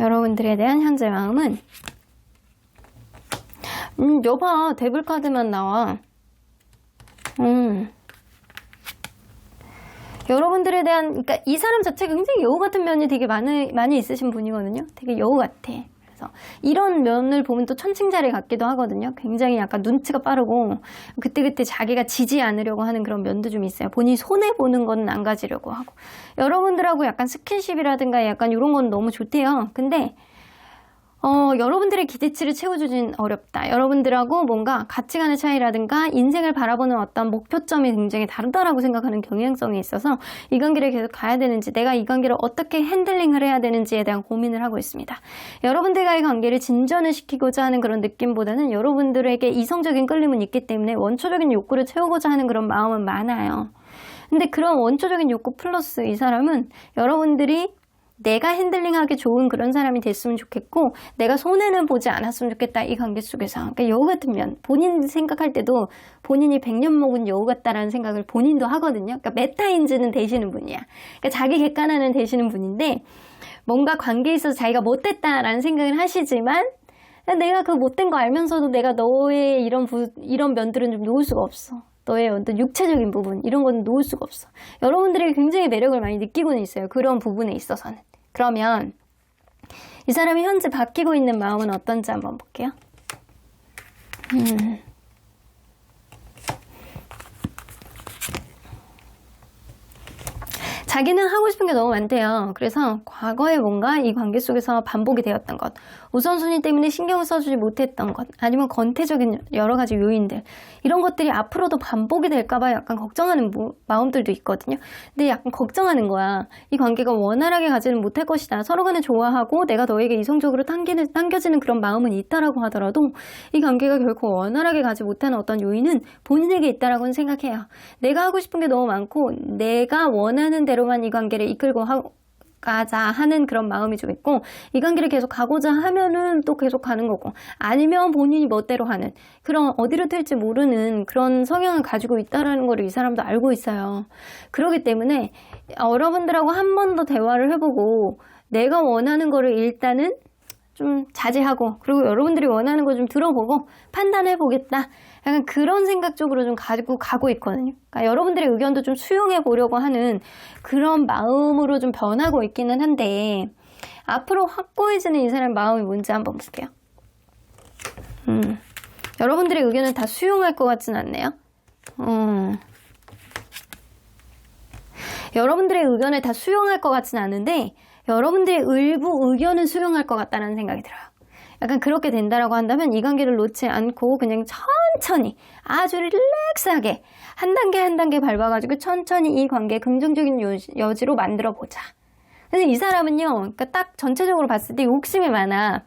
Speaker 1: 여러분들에 대한 현재 마음은 여봐, 데블 카드만 나와. 여러분들에 대한, 그러니까 이 사람 자체가 굉장히 여우 같은 면이 되게 많이 있으신 분이거든요. 되게 여우 같아. 그래서 이런 면을 보면 또 천칭자리 같기도 하거든요. 굉장히 약간 눈치가 빠르고 그때그때 자기가 지지 않으려고 하는 그런 면도 좀 있어요. 본인이 손해보는 건 안 가지려고 하고. 여러분들하고 약간 스킨십이라든가 약간 이런 건 너무 좋대요. 근데 여러분들의 기대치를 채워주진 어렵다. 여러분들하고 뭔가 가치관의 차이라든가 인생을 바라보는 어떤 목표점이 굉장히 다르다라고 생각하는 경향성이 있어서 이 관계를 계속 가야 되는지, 내가 이 관계를 어떻게 핸들링을 해야 되는지에 대한 고민을 하고 있습니다. 여러분들과의 관계를 진전을 시키고자 하는 그런 느낌보다는 여러분들에게 이성적인 끌림은 있기 때문에 원초적인 욕구를 채우고자 하는 그런 마음은 많아요. 근데 그런 원초적인 욕구 플러스 이 사람은 여러분들이 내가 핸들링하기 좋은 그런 사람이 됐으면 좋겠고 내가 손해는 보지 않았으면 좋겠다. 이 관계 속에서. 그러니까 여우 같은 면, 본인 생각할 때도 본인이 100년 먹은 여우 같다라는 생각을 본인도 하거든요. 그러니까 메타인지는 되시는 분이야. 그러니까 자기 객관화는 되시는 분인데 뭔가 관계에 있어서 자기가 못됐다라는 생각을 하시지만 내가 그 못된 거 알면서도 내가 너의 이런 면들은 좀 놓을 수가 없어. 너의 어떤 육체적인 부분, 이런 건 놓을 수가 없어. 여러분들이 굉장히 매력을 많이 느끼고는 있어요. 그런 부분에 있어서는. 그러면 이 사람이 현재 바뀌고 있는 마음은 어떤지 한번 볼게요. 자기는 하고 싶은 게 너무 많대요. 그래서 과거에 뭔가 이 관계 속에서 반복이 되었던 것, 우선순위 때문에 신경을 써주지 못했던 것, 아니면 권태적인 여러 가지 요인들, 이런 것들이 앞으로도 반복이 될까봐 약간 걱정하는 마음들도 있거든요. 근데 약간 걱정하는 거야. 이 관계가 원활하게 가지는 못할 것이다. 서로 간에 좋아하고 내가 너에게 이성적으로 당겨지는 그런 마음은 있다라고 하더라도 이 관계가 결코 원활하게 가지 못하는 어떤 요인은 본인에게 있다라고는 생각해요. 내가 하고 싶은 게 너무 많고 내가 원하는 대로만 이 관계를 이끌고 가자 하는 그런 마음이 좀 있고, 이 관계를 계속 가고자 하면은 또 계속 가는 거고, 아니면 본인이 멋대로 하는 그런 어디로 튈지 모르는 그런 성향을 가지고 있다라는 걸 이 사람도 알고 있어요. 그렇기 때문에 여러분들하고 한 번 더 대화를 해보고 내가 원하는 거를 일단은 좀 자제하고, 그리고 여러분들이 원하는 거 좀 들어보고 판단해 보겠다. 약간 그런 생각 쪽으로 좀 가지고 가고 있거든요. 그러니까 여러분들의 의견도 좀 수용해 보려고 하는 그런 마음으로 좀 변하고 있기는 한데, 앞으로 확고해지는 이 사람의 마음이 뭔지 한번 볼게요. 여러분들의 의견을 다 수용할 것 같지는 않네요. 여러분들의 의견을 다 수용할 것 같지는 않은데 여러분들의 일부 의견은 수용할 것 같다는 생각이 들어요. 약간 그렇게 된다라고 한다면 이 관계를 놓지 않고 그냥 천천히 아주 릴렉스하게 한 단계 한 단계 밟아가지고 천천히 이 관계 긍정적인 여지로 만들어보자. 근데 이 사람은요, 그러니까 딱 전체적으로 봤을 때 욕심이 많아.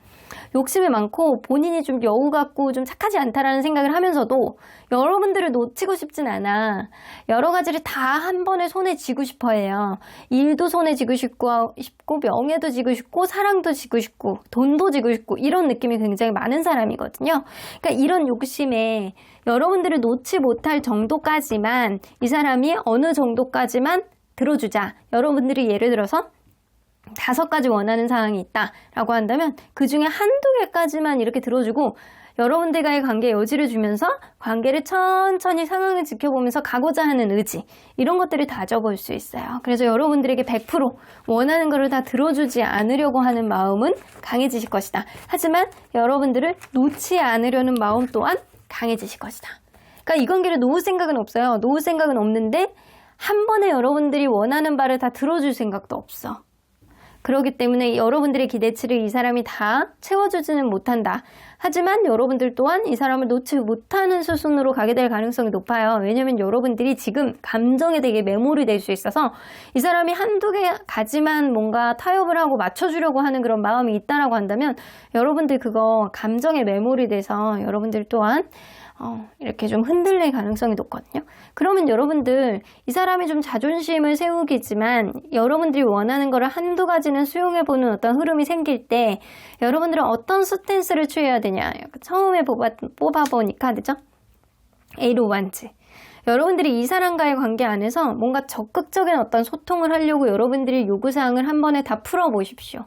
Speaker 1: 욕심이 많고 본인이 좀 여우 같고 좀 착하지 않다라는 생각을 하면서도 여러분들을 놓치고 싶진 않아. 여러 가지를 다 한 번에 손에 쥐고 싶어 해요. 일도 손에 쥐고 싶고 명예도 쥐고 싶고 사랑도 쥐고 싶고 돈도 쥐고 싶고 이런 느낌이 굉장히 많은 사람이거든요. 그러니까 이런 욕심에 여러분들을 놓지 못할 정도까지만, 이 사람이 어느 정도까지만 들어주자. 여러분들이 예를 들어서 5가지 원하는 사항이 있다라고 한다면 그 중에 한두 개까지만 이렇게 들어주고 여러분들과의 관계에 여지를 주면서 관계를 천천히 상황을 지켜보면서 가고자 하는 의지, 이런 것들을 다져볼 수 있어요. 그래서 여러분들에게 100% 원하는 것을 다 들어주지 않으려고 하는 마음은 강해지실 것이다. 하지만 여러분들을 놓지 않으려는 마음 또한 강해지실 것이다. 그러니까 이 관계를 놓을 생각은 없어요. 놓을 생각은 없는데 한 번에 여러분들이 원하는 바를 다 들어줄 생각도 없어. 그렇기 때문에 여러분들의 기대치를 이 사람이 다 채워주지는 못한다. 하지만 여러분들 또한 이 사람을 놓지 못하는 수순으로 가게 될 가능성이 높아요. 왜냐면 여러분들이 지금 감정에 되게 매몰이 될 수 있어서 이 사람이 한두 가지만 뭔가 타협을 하고 맞춰주려고 하는 그런 마음이 있다라고 한다면 여러분들 그거 감정에 매몰이 돼서 여러분들 또한 이렇게 좀 흔들릴 가능성이 높거든요. 그러면 여러분들 이 사람이 좀 자존심을 세우겠지만 여러분들이 원하는 거를 한두 가지는 수용해보는 어떤 흐름이 생길 때 여러분들은 어떤 스탠스를 취해야 되냐. 처음에 뽑아보니까 그죠? A로 완즈. 여러분들이 이 사람과의 관계 안에서 뭔가 적극적인 어떤 소통을 하려고 여러분들이 요구사항을 한 번에 다 풀어보십시오.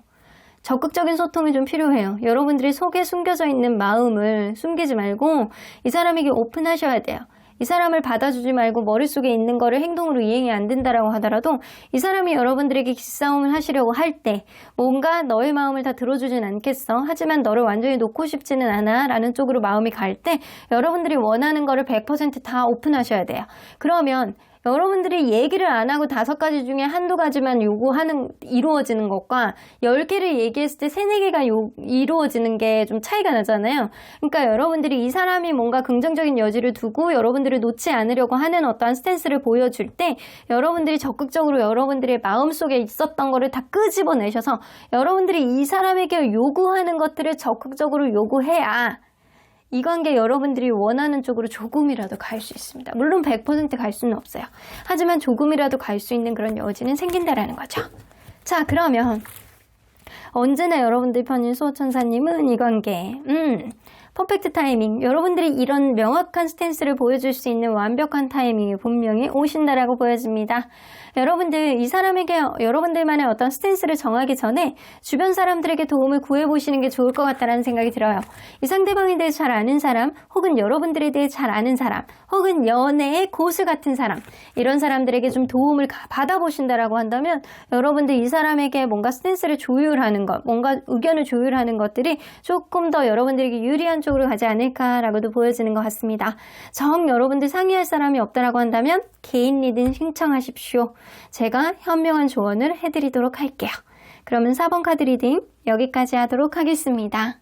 Speaker 1: 적극적인 소통이 좀 필요해요. 여러분들이 속에 숨겨져 있는 마음을 숨기지 말고 이 사람에게 오픈하셔야 돼요. 이 사람을 받아주지 말고 머릿속에 있는 거를 행동으로 이행이 안 된다라고 하더라도 이 사람이 여러분들에게 기싸움을 하시려고 할 때 뭔가 너의 마음을 다 들어주진 않겠어. 하지만 너를 완전히 놓고 싶지는 않아 라는 쪽으로 마음이 갈 때 여러분들이 원하는 거를 100% 다 오픈하셔야 돼요. 그러면 여러분들이 얘기를 안 하고 5가지 중에 한두 가지만 이루어지는 것과 10개를 얘기했을 때 3, 4개가 이루어지는 게 좀 차이가 나잖아요. 그러니까 여러분들이 이 사람이 뭔가 긍정적인 여지를 두고 여러분들을 놓지 않으려고 하는 어떠한 스탠스를 보여줄 때 여러분들이 적극적으로 여러분들의 마음속에 있었던 거를 다 끄집어내셔서 여러분들이 이 사람에게 요구하는 것들을 적극적으로 요구해야 이 관계 여러분들이 원하는 쪽으로 조금이라도 갈 수 있습니다. 물론 100% 갈 수는 없어요. 하지만 조금이라도 갈 수 있는 그런 여지는 생긴다라는 거죠. 자, 그러면 언제나 여러분들 편인 수호천사님은 이 관계 퍼펙트 타이밍, 여러분들이 이런 명확한 스탠스를 보여줄 수 있는 완벽한 타이밍이 분명히 오신다라고 보여집니다. 여러분들 이 사람에게 여러분들만의 어떤 스탠스를 정하기 전에 주변 사람들에게 도움을 구해보시는 게 좋을 것 같다는 생각이 들어요. 이 상대방에 대해 잘 아는 사람, 혹은 여러분들에 대해 잘 아는 사람, 혹은 연애의 고수 같은 사람, 이런 사람들에게 좀 도움을 받아보신다라고 한다면 여러분들 이 사람에게 뭔가 스탠스를 조율하는 것, 뭔가 의견을 조율하는 것들이 조금 더 여러분들에게 유리한 쪽으로 가지 않을까라고도 보여지는 것 같습니다. 정 여러분들 상의할 사람이 없다라고 한다면 개인 리딩 신청하십시오. 제가 현명한 조언을 해드리도록 할게요. 그러면 4번 카드 리딩 여기까지 하도록 하겠습니다.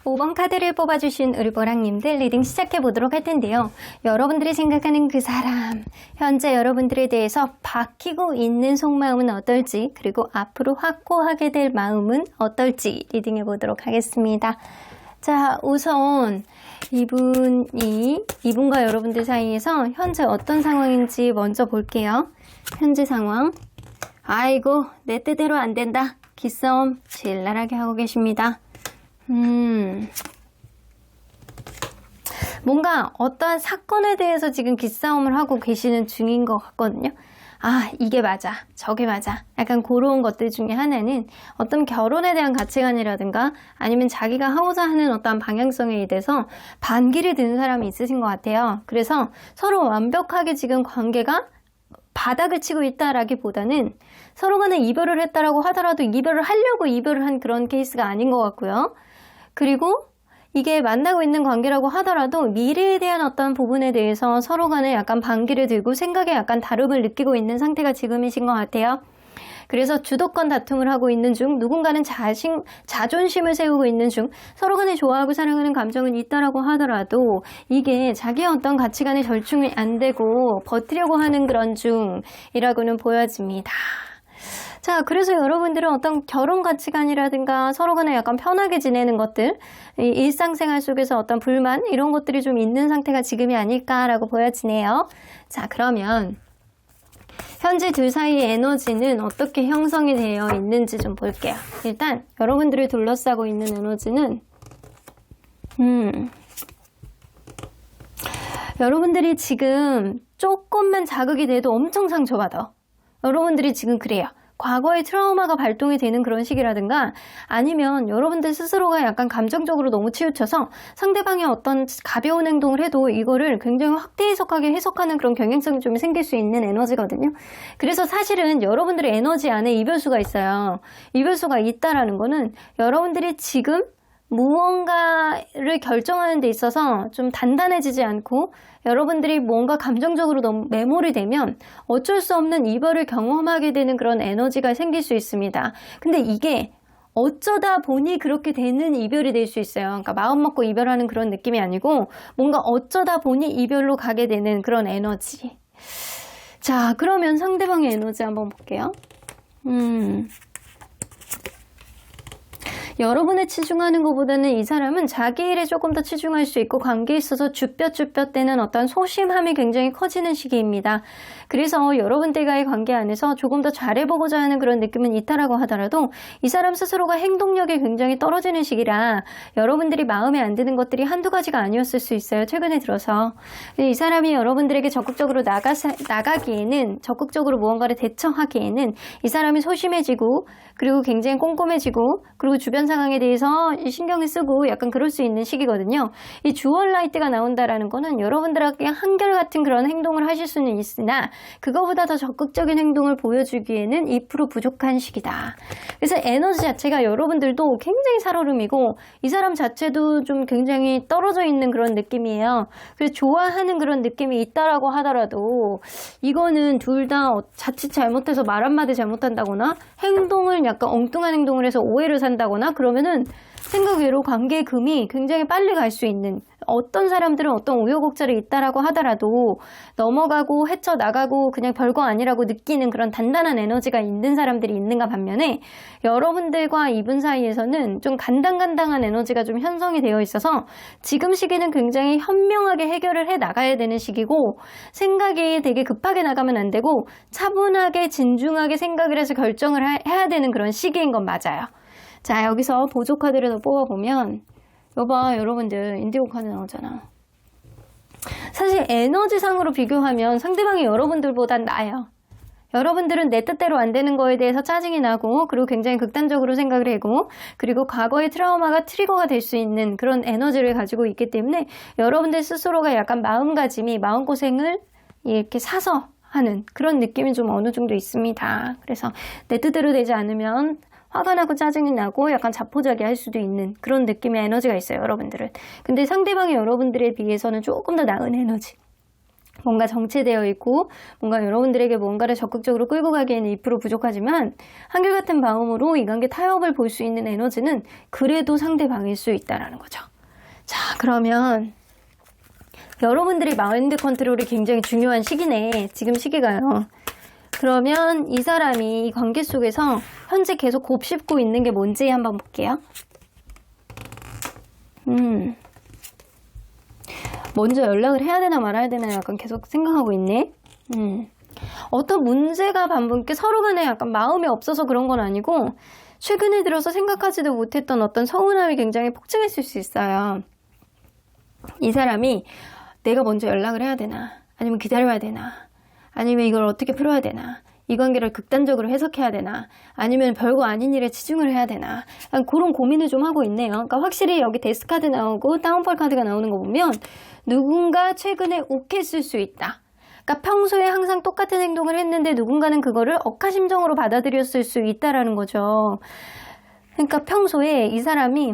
Speaker 1: 5번 카드를 뽑아주신 을보랑님들 리딩 시작해보도록 할 텐데요. 여러분들이 생각하는 그 사람, 현재 여러분들에 대해서 바뀌고 있는 속마음은 어떨지, 그리고 앞으로 확고하게 될 마음은 어떨지 리딩해보도록 하겠습니다. 자, 우선 이분과 여러분들 사이에서 현재 어떤 상황인지 먼저 볼게요. 현재 상황. 아이고, 내 뜻대로 안 된다. 기싸움 질랄하게 하고 계십니다. 뭔가 어떠한 사건에 대해서 지금 기싸움을 하고 계시는 중인 것 같거든요. 아, 이게 맞아, 저게 맞아, 약간 그런 것들 중에 하나는 어떤 결혼에 대한 가치관이라든가 아니면 자기가 하고자 하는 어떤 방향성에 대해서 반기를 드는 사람이 있으신 것 같아요. 그래서 서로 완벽하게 지금 관계가 바닥을 치고 있다라기보다는 서로 간에 이별을 했다라고 하더라도 이별을 하려고 이별을 한 그런 케이스가 아닌 것 같고요. 그리고 이게 만나고 있는 관계라고 하더라도 미래에 대한 어떤 부분에 대해서 서로 간에 약간 반기를 들고 생각에 약간 다름을 느끼고 있는 상태가 지금이신 것 같아요. 그래서 주도권 다툼을 하고 있는 중, 누군가는 자존심을 세우고 있는 중, 서로 간에 좋아하고 사랑하는 감정은 있다라고 하더라도 이게 자기의 어떤 가치관에 절충이 안 되고 버티려고 하는 그런 중이라고는 보여집니다. 자, 그래서 여러분들은 어떤 결혼 가치관이라든가 서로 간에 약간 편하게 지내는 것들, 이 일상생활 속에서 어떤 불만 이런 것들이 좀 있는 상태가 지금이 아닐까라고 보여지네요. 자, 그러면 현재 둘 사이의 에너지는 어떻게 형성이 되어 있는지 좀 볼게요. 일단 여러분들을 둘러싸고 있는 에너지는 여러분들이 지금 조금만 자극이 돼도 엄청 상처받아. 여러분들이 지금 그래요. 과거의 트라우마가 발동이 되는 그런 시기라든가 아니면 여러분들 스스로가 약간 감정적으로 너무 치우쳐서 상대방의 어떤 가벼운 행동을 해도 이거를 굉장히 확대 해석하게 해석하는 그런 경향성이 좀 생길 수 있는 에너지거든요. 그래서 사실은 여러분들의 에너지 안에 이별수가 있어요. 이별수가 있다라는 거는 여러분들이 지금 무언가를 결정하는 데 있어서 좀 단단해지지 않고 여러분들이 뭔가 감정적으로 너무 매몰이 되면 어쩔 수 없는 이별을 경험하게 되는 그런 에너지가 생길 수 있습니다. 근데 이게 어쩌다 보니 그렇게 되는 이별이 될 수 있어요. 그러니까 마음 먹고 이별하는 그런 느낌이 아니고 뭔가 어쩌다 보니 이별로 가게 되는 그런 에너지. 자, 그러면 상대방의 에너지 한번 볼게요. 여러분에 치중하는 것보다는 이 사람은 자기 일에 조금 더 치중할 수 있고 관계에 있어서 쭈뼛쭈뼛대는 어떤 소심함이 굉장히 커지는 시기입니다. 그래서 여러분들과의 관계 안에서 조금 더 잘해보고자 하는 그런 느낌은 있다라고 하더라도 이 사람 스스로가 행동력이 굉장히 떨어지는 시기라 여러분들이 마음에 안 드는 것들이 한두 가지가 아니었을 수 있어요. 최근에 들어서. 이 사람이 여러분들에게 적극적으로 나가기에는 적극적으로 무언가를 대처하기에는 이 사람이 소심해지고 그리고 굉장히 꼼꼼해지고 그리고 주변 상황에 대해서 신경을 쓰고 약간 그럴 수 있는 시기거든요. 이 주얼라이트가 나온다라는 거는 여러분들에게 한결같은 그런 행동을 하실 수는 있으나 그거보다 더 적극적인 행동을 보여주기에는 2% 부족한 시기다. 그래서 에너지 자체가 여러분들도 굉장히 살얼음이고 이 사람 자체도 좀 굉장히 떨어져 있는 그런 느낌이에요. 그래서 좋아하는 그런 느낌이 있다라고 하더라도 이거는 둘 다 자칫 잘못해서 말 한마디 잘못한다거나 행동을 약간 엉뚱한 행동을 해서 오해를 산다거나 그러면은 생각외로 관계의 금이 굉장히 빨리 갈 수 있는 어떤 사람들은 어떤 우여곡절이 있다라고 하더라도 넘어가고 헤쳐나가고 그냥 별거 아니라고 느끼는 그런 단단한 에너지가 있는 사람들이 있는가 반면에 여러분들과 이분 사이에서는 좀 간당간당한 에너지가 좀 형성이 되어 있어서 지금 시기는 굉장히 현명하게 해결을 해 나가야 되는 시기고 생각이 되게 급하게 나가면 안 되고 차분하게 진중하게 생각을 해서 결정을 해야 되는 그런 시기인 건 맞아요. 자, 여기서 보조 카드를 더 뽑아보면 여봐, 여러분들 인디고 카드 나오잖아. 사실 에너지상으로 비교하면 상대방이 여러분들보단 나아요. 여러분들은 내 뜻대로 안 되는 거에 대해서 짜증이 나고 그리고 굉장히 극단적으로 생각을 하고 그리고 과거의 트라우마가 트리거가 될 수 있는 그런 에너지를 가지고 있기 때문에 여러분들 스스로가 약간 마음가짐이 마음고생을 이렇게 사서 하는 그런 느낌이 좀 어느 정도 있습니다. 그래서 내 뜻대로 되지 않으면 화가 나고 짜증이 나고 약간 자포자기할 수도 있는 그런 느낌의 에너지가 있어요, 여러분들은. 근데 상대방이 여러분들에 비해서는 조금 더 나은 에너지. 뭔가 정체되어 있고 뭔가 여러분들에게 뭔가를 적극적으로 끌고 가기에는 2% 부족하지만 한결같은 마음으로 이 관계 타협을 볼 수 있는 에너지는 그래도 상대방일 수 있다는 거죠. 자, 그러면 여러분들이 마인드 컨트롤이 굉장히 중요한 시기네. 지금 시기가요. 그러면 이 사람이 이 관계 속에서 현재 계속 곱씹고 있는 게 뭔지 한번 볼게요. 먼저 연락을 해야 되나 말아야 되나 약간 계속 생각하고 있네. 어떤 문제가 반복해 서로 간에 약간 마음이 없어서 그런 건 아니고 최근에 들어서 생각하지도 못했던 어떤 서운함이 굉장히 폭증했을 수 있어요. 이 사람이 내가 먼저 연락을 해야 되나 아니면 기다려야 되나 아니면 이걸 어떻게 풀어야 되나 이 관계를 극단적으로 해석해야 되나 아니면 별거 아닌 일에 치중을 해야 되나 그런 고민을 좀 하고 있네요. 그러니까 확실히 여기 데스 카드 나오고 다운펄 카드가 나오는 거 보면 누군가 최근에 욱했을 수 있다. 그러니까 평소에 항상 똑같은 행동을 했는데 누군가는 그거를 억하심정으로 받아들였을 수 있다라는 거죠. 그러니까 평소에 이 사람이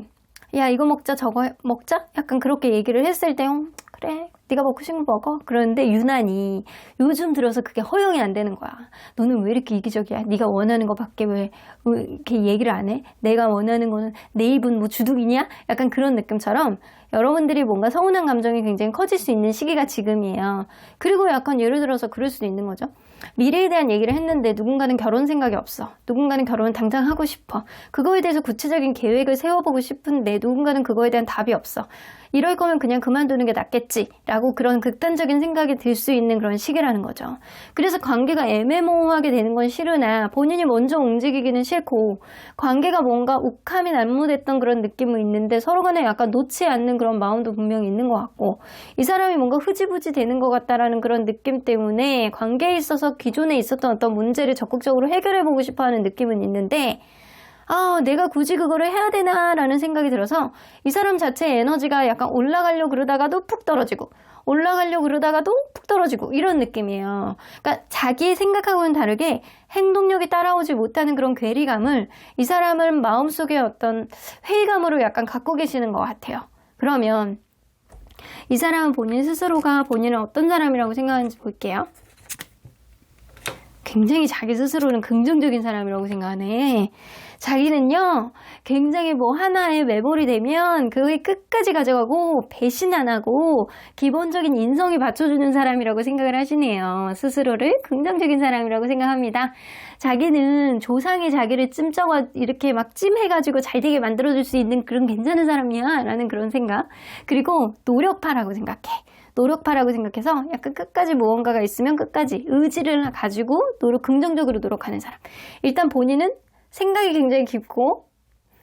Speaker 1: 야 이거 먹자 저거 먹자 약간 그렇게 얘기를 했을 때 그래 네가 먹고 싶은 거 먹어. 그런데 유난히 요즘 들어서 그게 허용이 안 되는 거야. 너는 왜 이렇게 이기적이야? 네가 원하는 거밖에 왜 이렇게 얘기를 안 해? 내가 원하는 거는 내 입은 뭐 주둥이냐? 약간 그런 느낌처럼 여러분들이 뭔가 서운한 감정이 굉장히 커질 수 있는 시기가 지금이에요. 그리고 약간 예를 들어서 그럴 수도 있는 거죠. 미래에 대한 얘기를 했는데 누군가는 결혼 생각이 없어. 누군가는 결혼을 당장 하고 싶어. 그거에 대해서 구체적인 계획을 세워보고 싶은데 누군가는 그거에 대한 답이 없어. 이럴 거면 그냥 그만두는 게 낫겠지라고 그런 극단적인 생각이 들 수 있는 그런 시기라는 거죠. 그래서 관계가 애매모호하게 되는 건 싫으나 본인이 먼저 움직이기는 싫고 관계가 뭔가 욱함이 난무됐던 그런 느낌은 있는데 서로 간에 약간 놓지 않는 그런 마음도 분명히 있는 것 같고 이 사람이 뭔가 흐지부지 되는 것 같다라는 그런 느낌 때문에 관계에 있어서 기존에 있었던 어떤 문제를 적극적으로 해결해보고 싶어하는 느낌은 있는데 내가 굳이 그거를 해야 되나 라는 생각이 들어서 이 사람 자체의 에너지가 약간 올라가려고 그러다가도 푹 떨어지고 올라가려고 그러다가도 푹 떨어지고 이런 느낌이에요. 그러니까 자기 생각하고는 다르게 행동력이 따라오지 못하는 그런 괴리감을 이 사람은 마음속에 어떤 회의감으로 약간 갖고 계시는 것 같아요. 그러면 이 사람은 본인 스스로가 본인은 어떤 사람이라고 생각하는지 볼게요. 굉장히 자기 스스로는 긍정적인 사람이라고 생각하네. 자기는요, 굉장히 뭐 하나에 매몰이 되면 그의 끝까지 가져가고 배신 안 하고 기본적인 인성이 받쳐주는 사람이라고 생각을 하시네요. 스스로를 긍정적인 사람이라고 생각합니다. 자기는 조상이 자기를 이렇게 막 찜해가지고 잘 되게 만들어줄 수 있는 그런 괜찮은 사람이야 라는 그런 생각. 그리고 노력파라고 생각해. 노력파라고 생각해서 약간 끝까지 무언가가 있으면 끝까지 의지를 가지고 긍정적으로 노력하는 사람. 일단 본인은 생각이 굉장히 깊고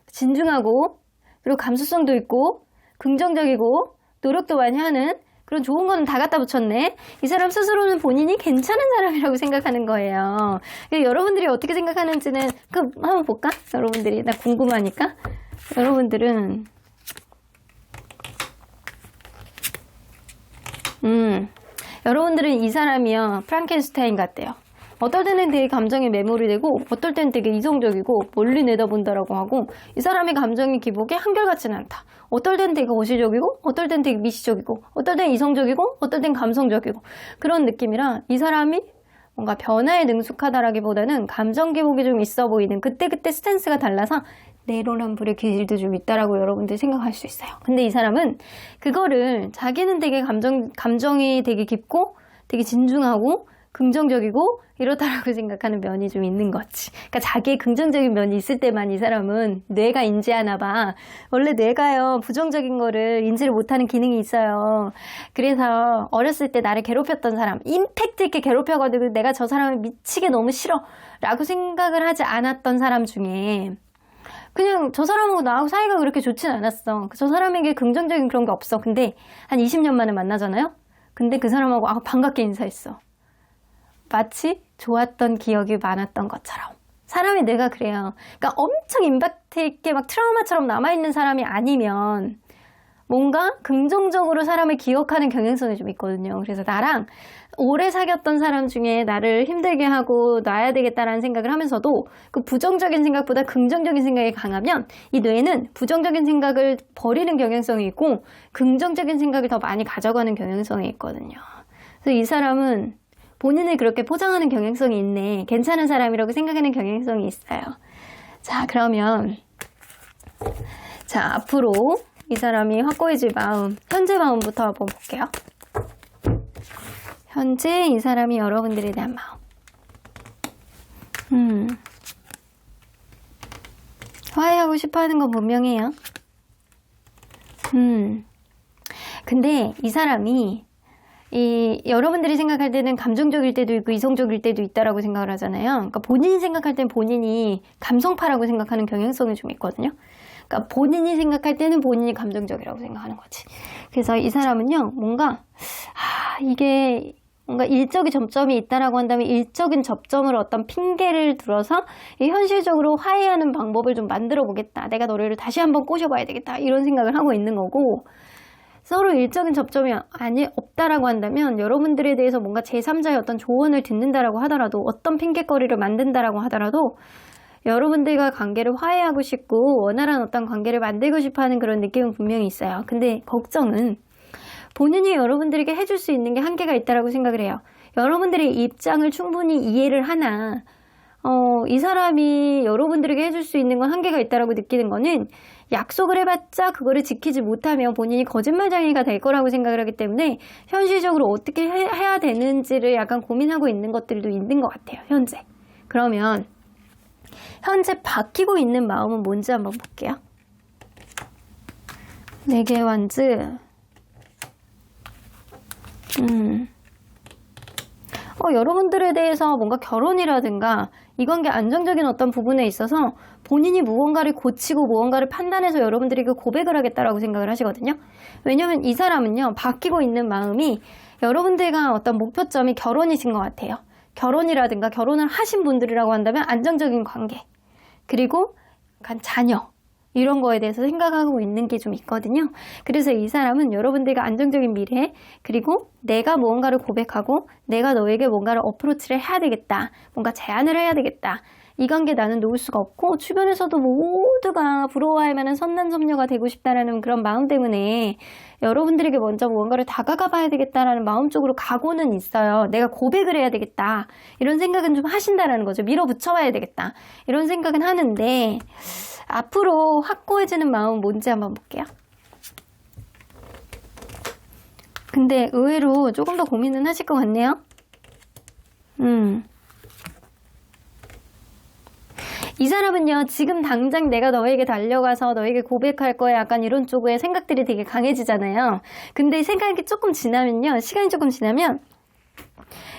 Speaker 1: 진중하고 그리고 감수성도 있고 긍정적이고 노력도 많이 하는 그런 좋은 거는 다 갖다 붙였네. 이 사람 스스로는 본인이 괜찮은 사람이라고 생각하는 거예요. 여러분들이 어떻게 생각하는지는 한번 볼까? 여러분들이 나 궁금하니까. 여러분들은 여러분들은 이 사람이요 프랑켄슈타인 같대요. 어떨 때는 되게 감정에 매몰이 되고 어떨 때는 되게 이성적이고 멀리 내다본다라고 하고 이 사람의 감정의 기복이 한결같지는 않다. 어떨 때는 되게 거시적이고 어떨 때는 되게 미시적이고 어떨 때는 이성적이고 어떨 때는 감성적이고 그런 느낌이라 이 사람이 뭔가 변화에 능숙하다라기보다는 감정 기복이 좀 있어 보이는 그때그때 스탠스가 달라서 내로남불의 기질도 좀 있다라고 여러분들이 생각할 수 있어요. 근데 이 사람은 그거를 자기는 되게 감정이 되게 깊고 되게 진중하고 긍정적이고 이렇다라고 생각하는 면이 좀 있는 거지. 그러니까 자기의 긍정적인 면이 있을 때만 이 사람은 뇌가 인지하나 봐. 원래 뇌가요 부정적인 거를 인지를 못하는 기능이 있어요. 그래서 어렸을 때 나를 괴롭혔던 사람, 임팩트 있게 괴롭혀가지고 내가 저 사람을 미치게 너무 싫어 라고 생각을 하지 않았던 사람 중에 그냥 저 사람하고 나하고 사이가 그렇게 좋진 않았어. 저 사람에게 긍정적인 그런 게 없어. 근데 한 20년 만에 만나잖아요. 근데 그 사람하고 반갑게 인사했어. 마치 좋았던 기억이 많았던 것처럼. 사람이 뇌가 그래요. 그러니까 엄청 임팩트 있게 막 트라우마처럼 남아있는 사람이 아니면 뭔가 긍정적으로 사람을 기억하는 경향성이 좀 있거든요. 그래서 나랑 오래 사귀었던 사람 중에 나를 힘들게 하고 놔야 되겠다라는 생각을 하면서도 그 부정적인 생각보다 긍정적인 생각이 강하면 이 뇌는 부정적인 생각을 버리는 경향성이 있고 긍정적인 생각을 더 많이 가져가는 경향성이 있거든요. 그래서 이 사람은 본인을 그렇게 포장하는 경향성이 있네. 괜찮은 사람이라고 생각하는 경향성이 있어요. 자, 그러면 앞으로 이 사람이 확고해질 마음, 현재 마음부터 한번 볼게요. 현재 이 사람이 여러분들에 대한 마음. 화해하고 싶어 하는 건 분명해요. 근데 이 사람이 여러분들이 생각할 때는 감정적일 때도 있고 이성적일 때도 있다라고 생각을 하잖아요. 그러니까 본인이 생각할 때는 본인이 감성파라고 생각하는 경향성이 좀 있거든요. 그러니까 본인이 생각할 때는 본인이 감정적이라고 생각하는 거지. 그래서 이 사람은요, 이게 뭔가 일적인 접점이 있다라고 한다면 일적인 접점을 어떤 핑계를 들어서 현실적으로 화해하는 방법을 좀 만들어 보겠다. 내가 너를 다시 한번 꼬셔봐야 되겠다. 이런 생각을 하고 있는 거고, 서로 일적인 접점이 없다라고 한다면 여러분들에 대해서 뭔가 제3자의 어떤 조언을 듣는다라고 하더라도 어떤 핑계거리를 만든다라고 하더라도 여러분들과 관계를 화해하고 싶고 원활한 어떤 관계를 만들고 싶어하는 그런 느낌은 분명히 있어요. 근데 걱정은 본인이 여러분들에게 해줄 수 있는 게 한계가 있다라고 생각을 해요. 여러분들의 입장을 충분히 이해를 하나 이 사람이 여러분들에게 해줄 수 있는 건 한계가 있다라고 느끼는 거는 약속을 해봤자 그거를 지키지 못하면 본인이 거짓말쟁이가 될 거라고 생각을 하기 때문에 현실적으로 어떻게 해야 되는지를 약간 고민하고 있는 것들도 있는 것 같아요. 현재. 그러면 현재 바뀌고 있는 마음은 뭔지 한번 볼게요. 4개의 wands. 여러분들에 대해서 뭔가 결혼이라든가 이 관계 안정적인 어떤 부분에 있어서 본인이 무언가를 고치고 무언가를 판단해서 여러분들에게 고백을 하겠다라고 생각을 하시거든요. 왜냐면 이 사람은요, 바뀌고 있는 마음이 여러분들과 어떤 목표점이 결혼이신 것 같아요. 결혼이라든가 결혼을 하신 분들이라고 한다면 안정적인 관계, 그리고 약간 자녀, 이런 거에 대해서 생각하고 있는 게 좀 있거든요. 그래서 이 사람은 여러분들과 안정적인 미래, 그리고 내가 무언가를 고백하고 내가 너에게 뭔가를 어프로치를 해야 되겠다, 뭔가 제안을 해야 되겠다, 이 관계 나는 놓을 수가 없고 주변에서도 모두가 부러워할 만한 선남선녀가 되고 싶다라는 그런 마음 때문에 여러분들에게 먼저 뭔가를 다가가 봐야 되겠다라는 마음적으로 각오는 있어요. 내가 고백을 해야 되겠다. 이런 생각은 좀 하신다라는 거죠. 밀어붙여 봐야 되겠다. 이런 생각은 하는데 앞으로 확고해지는 마음은 뭔지 한번 볼게요. 근데 의외로 조금 더 고민은 하실 것 같네요. 이 사람은요, 지금 당장 내가 너에게 달려가서 너에게 고백할 거야. 약간 이런 쪽의 생각들이 되게 강해지잖아요. 근데 생각이 조금 지나면요, 시간이 조금 지나면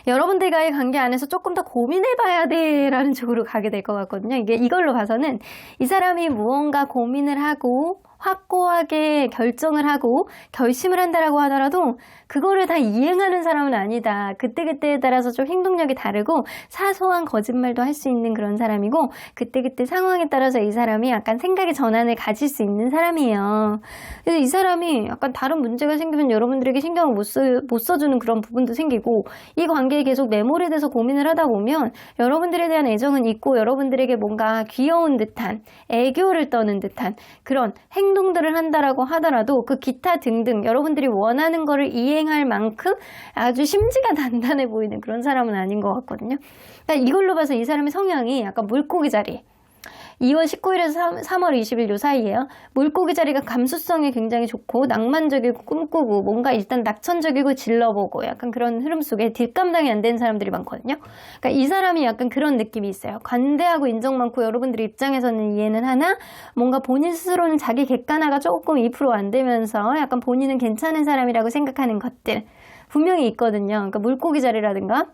Speaker 1: 여러분들과의 관계 안에서 조금 더 고민해봐야 돼 라는 쪽으로 가게 될 것 같거든요. 이걸로 봐서는 이 사람이 무언가 고민을 하고 확고하게 결정을 하고 결심을 한다라고 하더라도 그거를 다 이행하는 사람은 아니다. 그때그때에 따라서 좀 행동력이 다르고 사소한 거짓말도 할 수 있는 그런 사람이고 그때그때 상황에 따라서 이 사람이 약간 생각의 전환을 가질 수 있는 사람이에요. 그래서 이 사람이 약간 다른 문제가 생기면 여러분들에게 신경을 못 써주는 그런 부분도 생기고 이 관계에 계속 매몰이 돼서 고민을 하다 보면 여러분들에 대한 애정은 있고 여러분들에게 뭔가 귀여운 듯한 애교를 떠는 듯한 그런 행동들을 한다라고 하더라도 그 기타 등등 여러분들이 원하는 거를 이행할 만큼 아주 심지가 단단해 보이는 그런 사람은 아닌 것 같거든요. 그러니까 이걸로 봐서 이 사람의 성향이 약간 물고기 자리 2월 19일에서 3월 20일 요 사이에요. 물고기 자리가 감수성이 굉장히 좋고 낭만적이고 꿈꾸고 뭔가 일단 낙천적이고 질러보고 약간 그런 흐름 속에 뒷감당이 안 되는 사람들이 많거든요. 그러니까 이 사람이 약간 그런 느낌이 있어요. 관대하고 인정 많고 여러분들 입장에서는 이해는 하나 뭔가 본인 스스로는 자기 객관화가 조금 2% 안 되면서 약간 본인은 괜찮은 사람이라고 생각하는 것들 분명히 있거든요. 그러니까 물고기 자리라든가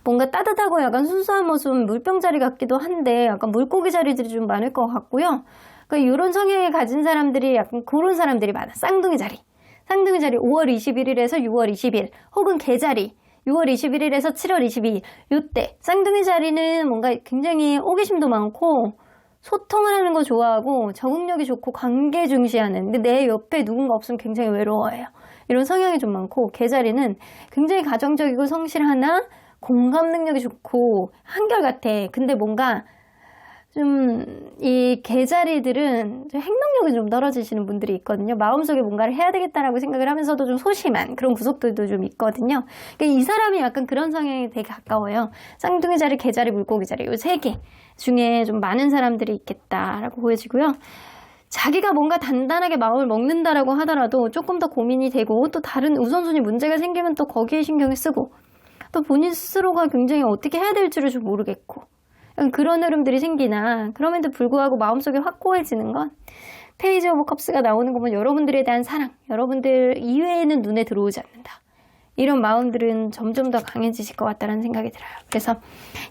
Speaker 1: 뭔가 따뜻하고 약간 순수한 모습은 물병자리 같기도 한데 약간 물고기 자리들이 좀 많을 것 같고요. 그러니까 이런 성향을 가진 사람들이 약간 그런 사람들이 많아. 쌍둥이 자리. 쌍둥이 자리 5월 21일에서 6월 20일 혹은 개자리 6월 21일에서 7월 22일 요때 쌍둥이 자리는 뭔가 굉장히 호기심도 많고 소통을 하는 거 좋아하고 적응력이 좋고 관계 중시하는 근데 내 옆에 누군가 없으면 굉장히 외로워해요. 이런 성향이 좀 많고 개자리는 굉장히 가정적이고 성실하나 공감 능력이 좋고 한결같아. 근데 뭔가 좀 이 개자리들은 좀 행동력이 좀 떨어지시는 분들이 있거든요. 마음속에 뭔가를 해야 되겠다라고 생각을 하면서도 좀 소심한 그런 구석들도 좀 있거든요. 그러니까 이 사람이 약간 그런 성향이 되게 가까워요. 쌍둥이 자리, 개자리, 물고기 자리 이 세 개 중에 좀 많은 사람들이 있겠다라고 보여지고요. 자기가 뭔가 단단하게 마음을 먹는다라고 하더라도 조금 더 고민이 되고 또 다른 우선순위 문제가 생기면 또 거기에 신경을 쓰고 또 본인 스스로가 굉장히 어떻게 해야 될지를 좀 모르겠고 그런 흐름들이 생기나 그럼에도 불구하고 마음속에 확고해지는 건 페이지 오브 컵스가 나오는 거 보면 여러분들에 대한 사랑, 여러분들 이외에는 눈에 들어오지 않는다. 이런 마음들은 점점 더 강해지실 것 같다는 생각이 들어요. 그래서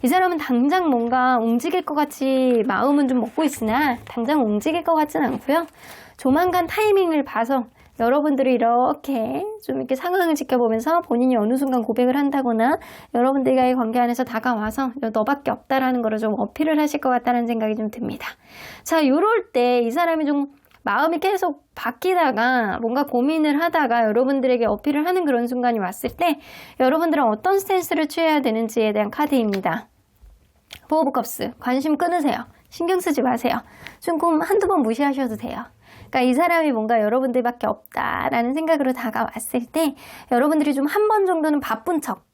Speaker 1: 이 사람은 당장 뭔가 움직일 것 같이 마음은 좀 먹고 있으나 당장 움직일 것 같지는 않고요. 조만간 타이밍을 봐서 여러분들이 이렇게 좀 이렇게 상황을 지켜보면서 본인이 어느 순간 고백을 한다거나 여러분들과의 관계 안에서 다가와서 너밖에 없다라는 거를 좀 어필을 하실 것 같다는 생각이 좀 듭니다. 자, 요럴 때 이 사람이 좀 마음이 계속 바뀌다가 뭔가 고민을 하다가 여러분들에게 어필을 하는 그런 순간이 왔을 때 여러분들은 어떤 스탠스를 취해야 되는지에 대한 카드입니다. 포 오브 컵스, 관심 끊으세요. 신경 쓰지 마세요. 조금 한두 번 무시하셔도 돼요. 그러니까 이 사람이 뭔가 여러분들밖에 없다라는 생각으로 다가왔을 때 여러분들이 좀 한 번 정도는 바쁜 척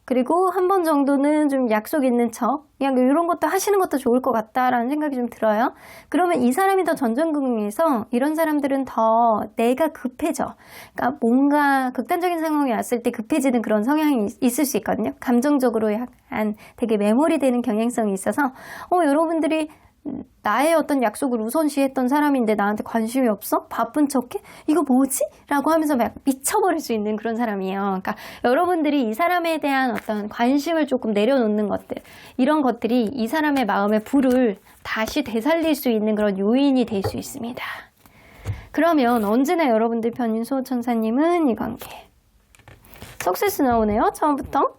Speaker 1: 그리고 한 번 정도는 좀 약속 있는 척 그냥 이런 것도 하시는 것도 좋을 것 같다라는 생각이 좀 들어요. 그러면 이 사람이 더 전전긍긍해서 이런 사람들은 더 내가 급해져. 그러니까 뭔가 극단적인 상황이 왔을 때 급해지는 그런 성향이 있을 수 있거든요. 감정적으로 약간 되게 매몰이 되는 경향성이 있어서 여러분들이 나의 어떤 약속을 우선시했던 사람인데 나한테 관심이 없어? 바쁜 척해? 이거 뭐지? 라고 하면서 막 미쳐버릴 수 있는 그런 사람이에요. 그러니까 여러분들이 이 사람에 대한 어떤 관심을 조금 내려놓는 것들 이런 것들이 이 사람의 마음의 불을 다시 되살릴 수 있는 그런 요인이 될 수 있습니다. 그러면 언제나 여러분들 편인 수호천사님은 이 관계 석세스 나오네요. 처음부터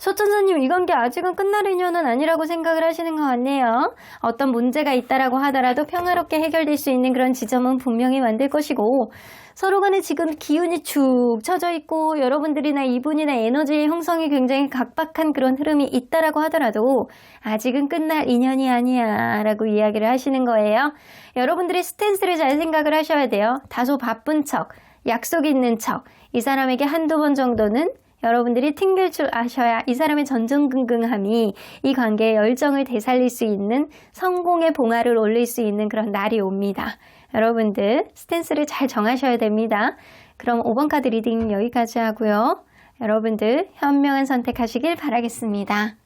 Speaker 1: 소천사님, 이 관계 아직은 끝날 인연은 아니라고 생각을 하시는 것 같네요. 어떤 문제가 있다라고 하더라도 평화롭게 해결될 수 있는 그런 지점은 분명히 만들 것이고, 서로 간에 지금 기운이 축 처져 있고 여러분들이나 이분이나 에너지의 형성이 굉장히 각박한 그런 흐름이 있다라고 하더라도 아직은 끝날 인연이 아니야 라고 이야기를 하시는 거예요. 여러분들이 스탠스를 잘 생각을 하셔야 돼요. 다소 바쁜 척, 약속 있는 척, 이 사람에게 한두 번 정도는 여러분들이 튕길 줄 아셔야 이 사람의 전전긍긍함이 이 관계의 열정을 되살릴 수 있는 성공의 봉화를 올릴 수 있는 그런 날이 옵니다. 여러분들 스탠스를 잘 정하셔야 됩니다. 그럼 5번 카드 리딩 여기까지 하고요. 여러분들 현명한 선택하시길 바라겠습니다.